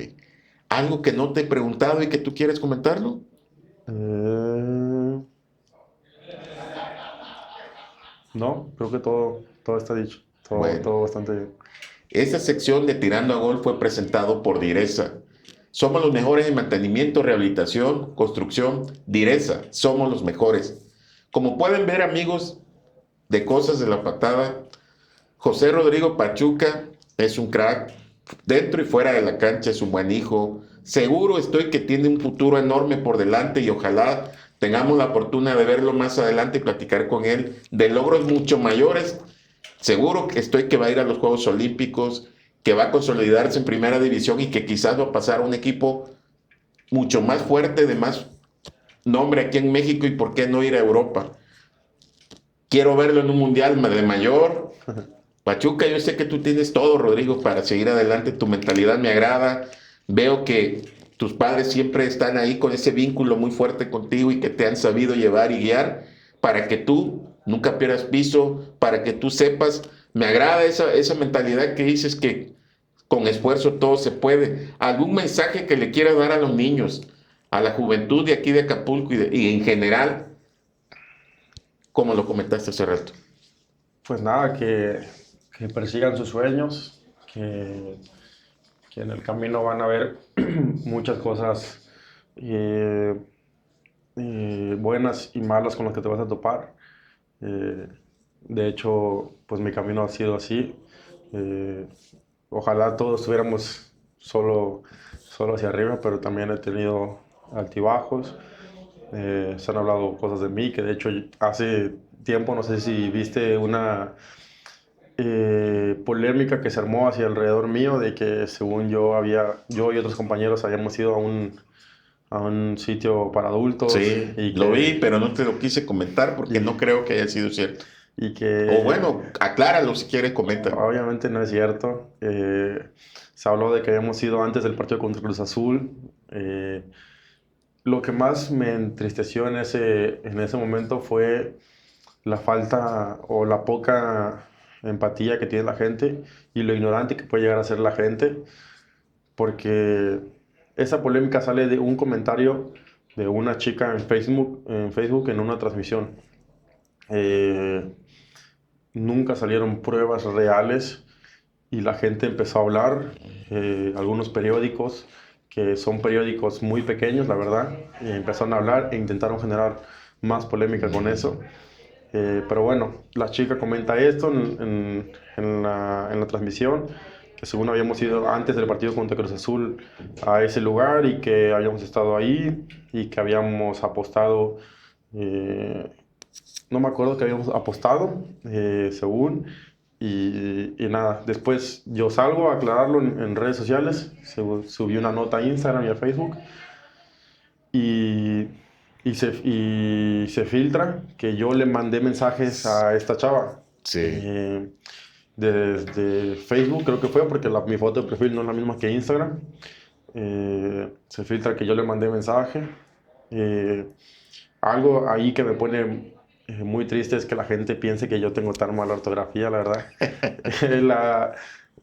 ¿Algo que no te he preguntado y que tú quieres comentarlo? Eh, no, creo que todo está dicho. Bueno, Todo bastante bien. esta sección de Tirando a Gol fue presentado por Direza. Somos los mejores en mantenimiento, rehabilitación, construcción. Direza, somos los mejores. Como pueden ver, amigos de Cosas de la Patada, José Rodrigo Pachuca es un crack. Dentro y fuera de la cancha es un buen hijo. Seguro estoy que tiene un futuro enorme por delante y ojalá tengamos la fortuna de verlo más adelante y platicar con él de logros mucho mayores. Seguro que estoy que va a ir a los Juegos Olímpicos, que va a consolidarse en primera división y que quizás va a pasar a un equipo mucho más fuerte, de más nombre aquí en México y por qué no ir a Europa. Quiero verlo en un mundial de mayor. Pachuca, yo sé que tú tienes todo, Rodrigo, para seguir adelante. Tu mentalidad me agrada. Veo que tus padres siempre están ahí con ese vínculo muy fuerte contigo y que te han sabido llevar y guiar para que tú nunca pierdas piso, para que tú sepas. Me agrada esa mentalidad que dices que con esfuerzo todo se puede. ¿Algún mensaje que le quieras dar a los niños, a la juventud de aquí de Acapulco y en general, como lo comentaste hace rato? Pues nada, que persigan sus sueños, que, que en el camino van a haber muchas cosas buenas y malas con las que te vas a topar. Eh, de hecho, pues mi camino ha sido así. Eh, Ojalá todos estuviéramos solo hacia arriba, pero también he tenido altibajos. Se han hablado cosas de mí, que de hecho hace tiempo, no sé si viste una polémica que se armó hacia alrededor mío, de que según yo y otros compañeros habíamos ido a un sitio para adultos Sí, y lo vi, que, pero no te lo quise comentar porque y, no creo que haya sido cierto. y O que bueno, acláralo si quieres, coméntalo. obviamente no es cierto. Se habló de que habíamos ido antes del partido contra Cruz Azul. Lo que más me entristeció en ese momento fue la falta o la poca empatía que tiene la gente y lo ignorante que puede llegar a ser la gente, porque esa polémica sale de un comentario de una chica en Facebook en una transmisión. Eh, Nunca salieron pruebas reales y la gente empezó a hablar. Algunos periódicos, que son periódicos muy pequeños, la verdad, empezaron a hablar e intentaron generar más polémica con eso. Pero bueno, la chica comenta esto en la transmisión, que según habíamos ido antes del partido contra Cruz Azul a ese lugar y que habíamos estado ahí y que habíamos apostado, eh, no me acuerdo que habíamos apostado, según, y nada, después yo salgo a aclararlo en redes sociales, subí una nota a Instagram y a Facebook, y, y se filtra que yo le mandé mensajes a esta chava. Sí. Desde Facebook creo que fue, porque mi foto de perfil no es la misma que Instagram. Se filtra que yo le mandé mensaje. Eh, Algo ahí que me pone muy triste es que la gente piense que yo tengo tan mala ortografía, la verdad. La-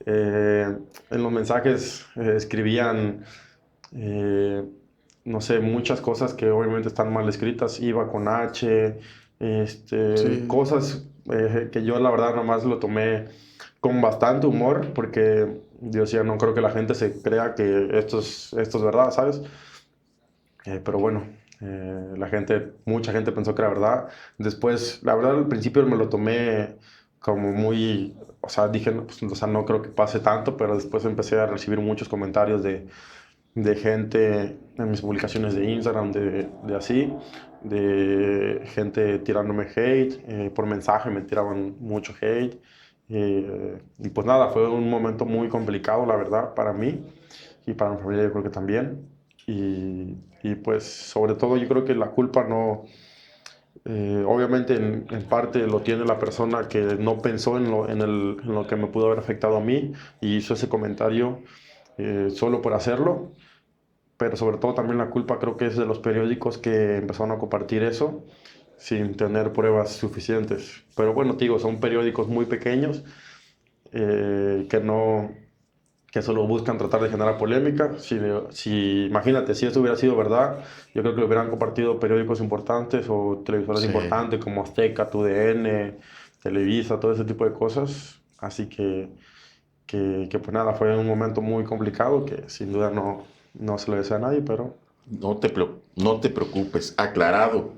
en los mensajes escribían, eh, no sé, muchas cosas que obviamente están mal escritas. Iba con H, Sí. cosas que yo la verdad nomás lo tomé con bastante humor, porque yo decía, no creo que la gente se crea que esto es verdad, ¿sabes? Pero bueno, mucha gente pensó que era verdad. Después, la verdad, al principio me lo tomé como muy, o sea, dije, no, pues, o sea, no creo que pase tanto, pero después empecé a recibir muchos comentarios de gente en mis publicaciones de Instagram, de así, de gente tirándome hate, por mensaje me tiraban mucho hate. Y pues nada, fue un momento muy complicado, la verdad, para mí y para mi familia yo creo que también. Y pues sobre todo yo creo que la culpa no, obviamente en parte lo tiene la persona que no pensó en lo que me pudo haber afectado a mí y hizo ese comentario solo por hacerlo, pero sobre todo también la culpa creo que es de los periódicos que empezaron a compartir eso sin tener pruebas suficientes. Pero bueno, te digo, son periódicos muy pequeños que no, que solo buscan tratar de generar polémica. Imagínate, si esto hubiera sido verdad, yo creo que lo hubieran compartido periódicos importantes o televisores Sí. importantes como Azteca, TUDN, Televisa, todo ese tipo de cosas. Así que pues nada, fue un momento muy complicado que sin duda no se lo desea a nadie, pero No te preocupes, aclarado.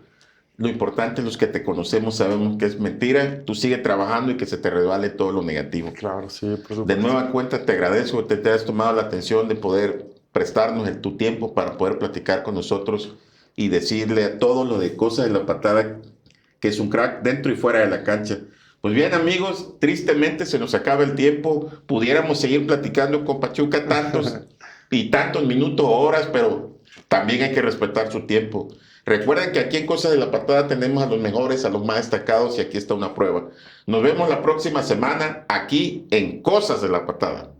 Lo importante, los que te conocemos sabemos que es mentira. Tú sigue trabajando y que se te resbale todo lo negativo. claro, sí, por De supuesto. nueva cuenta, te agradezco que te hayas tomado la atención de poder prestarnos tu tiempo para poder platicar con nosotros y decirle a todo lo de Cosas de la Patada que es un crack dentro y fuera de la cancha. Pues bien, amigos, tristemente se nos acaba el tiempo. Pudiéramos seguir platicando con Pachuca tantos y tantos minutos o horas, pero también hay que respetar su tiempo. Recuerden que aquí en Cosas de la Patada tenemos a los mejores, a los más destacados y aquí está una prueba. Nos vemos la próxima semana aquí en Cosas de la Patada.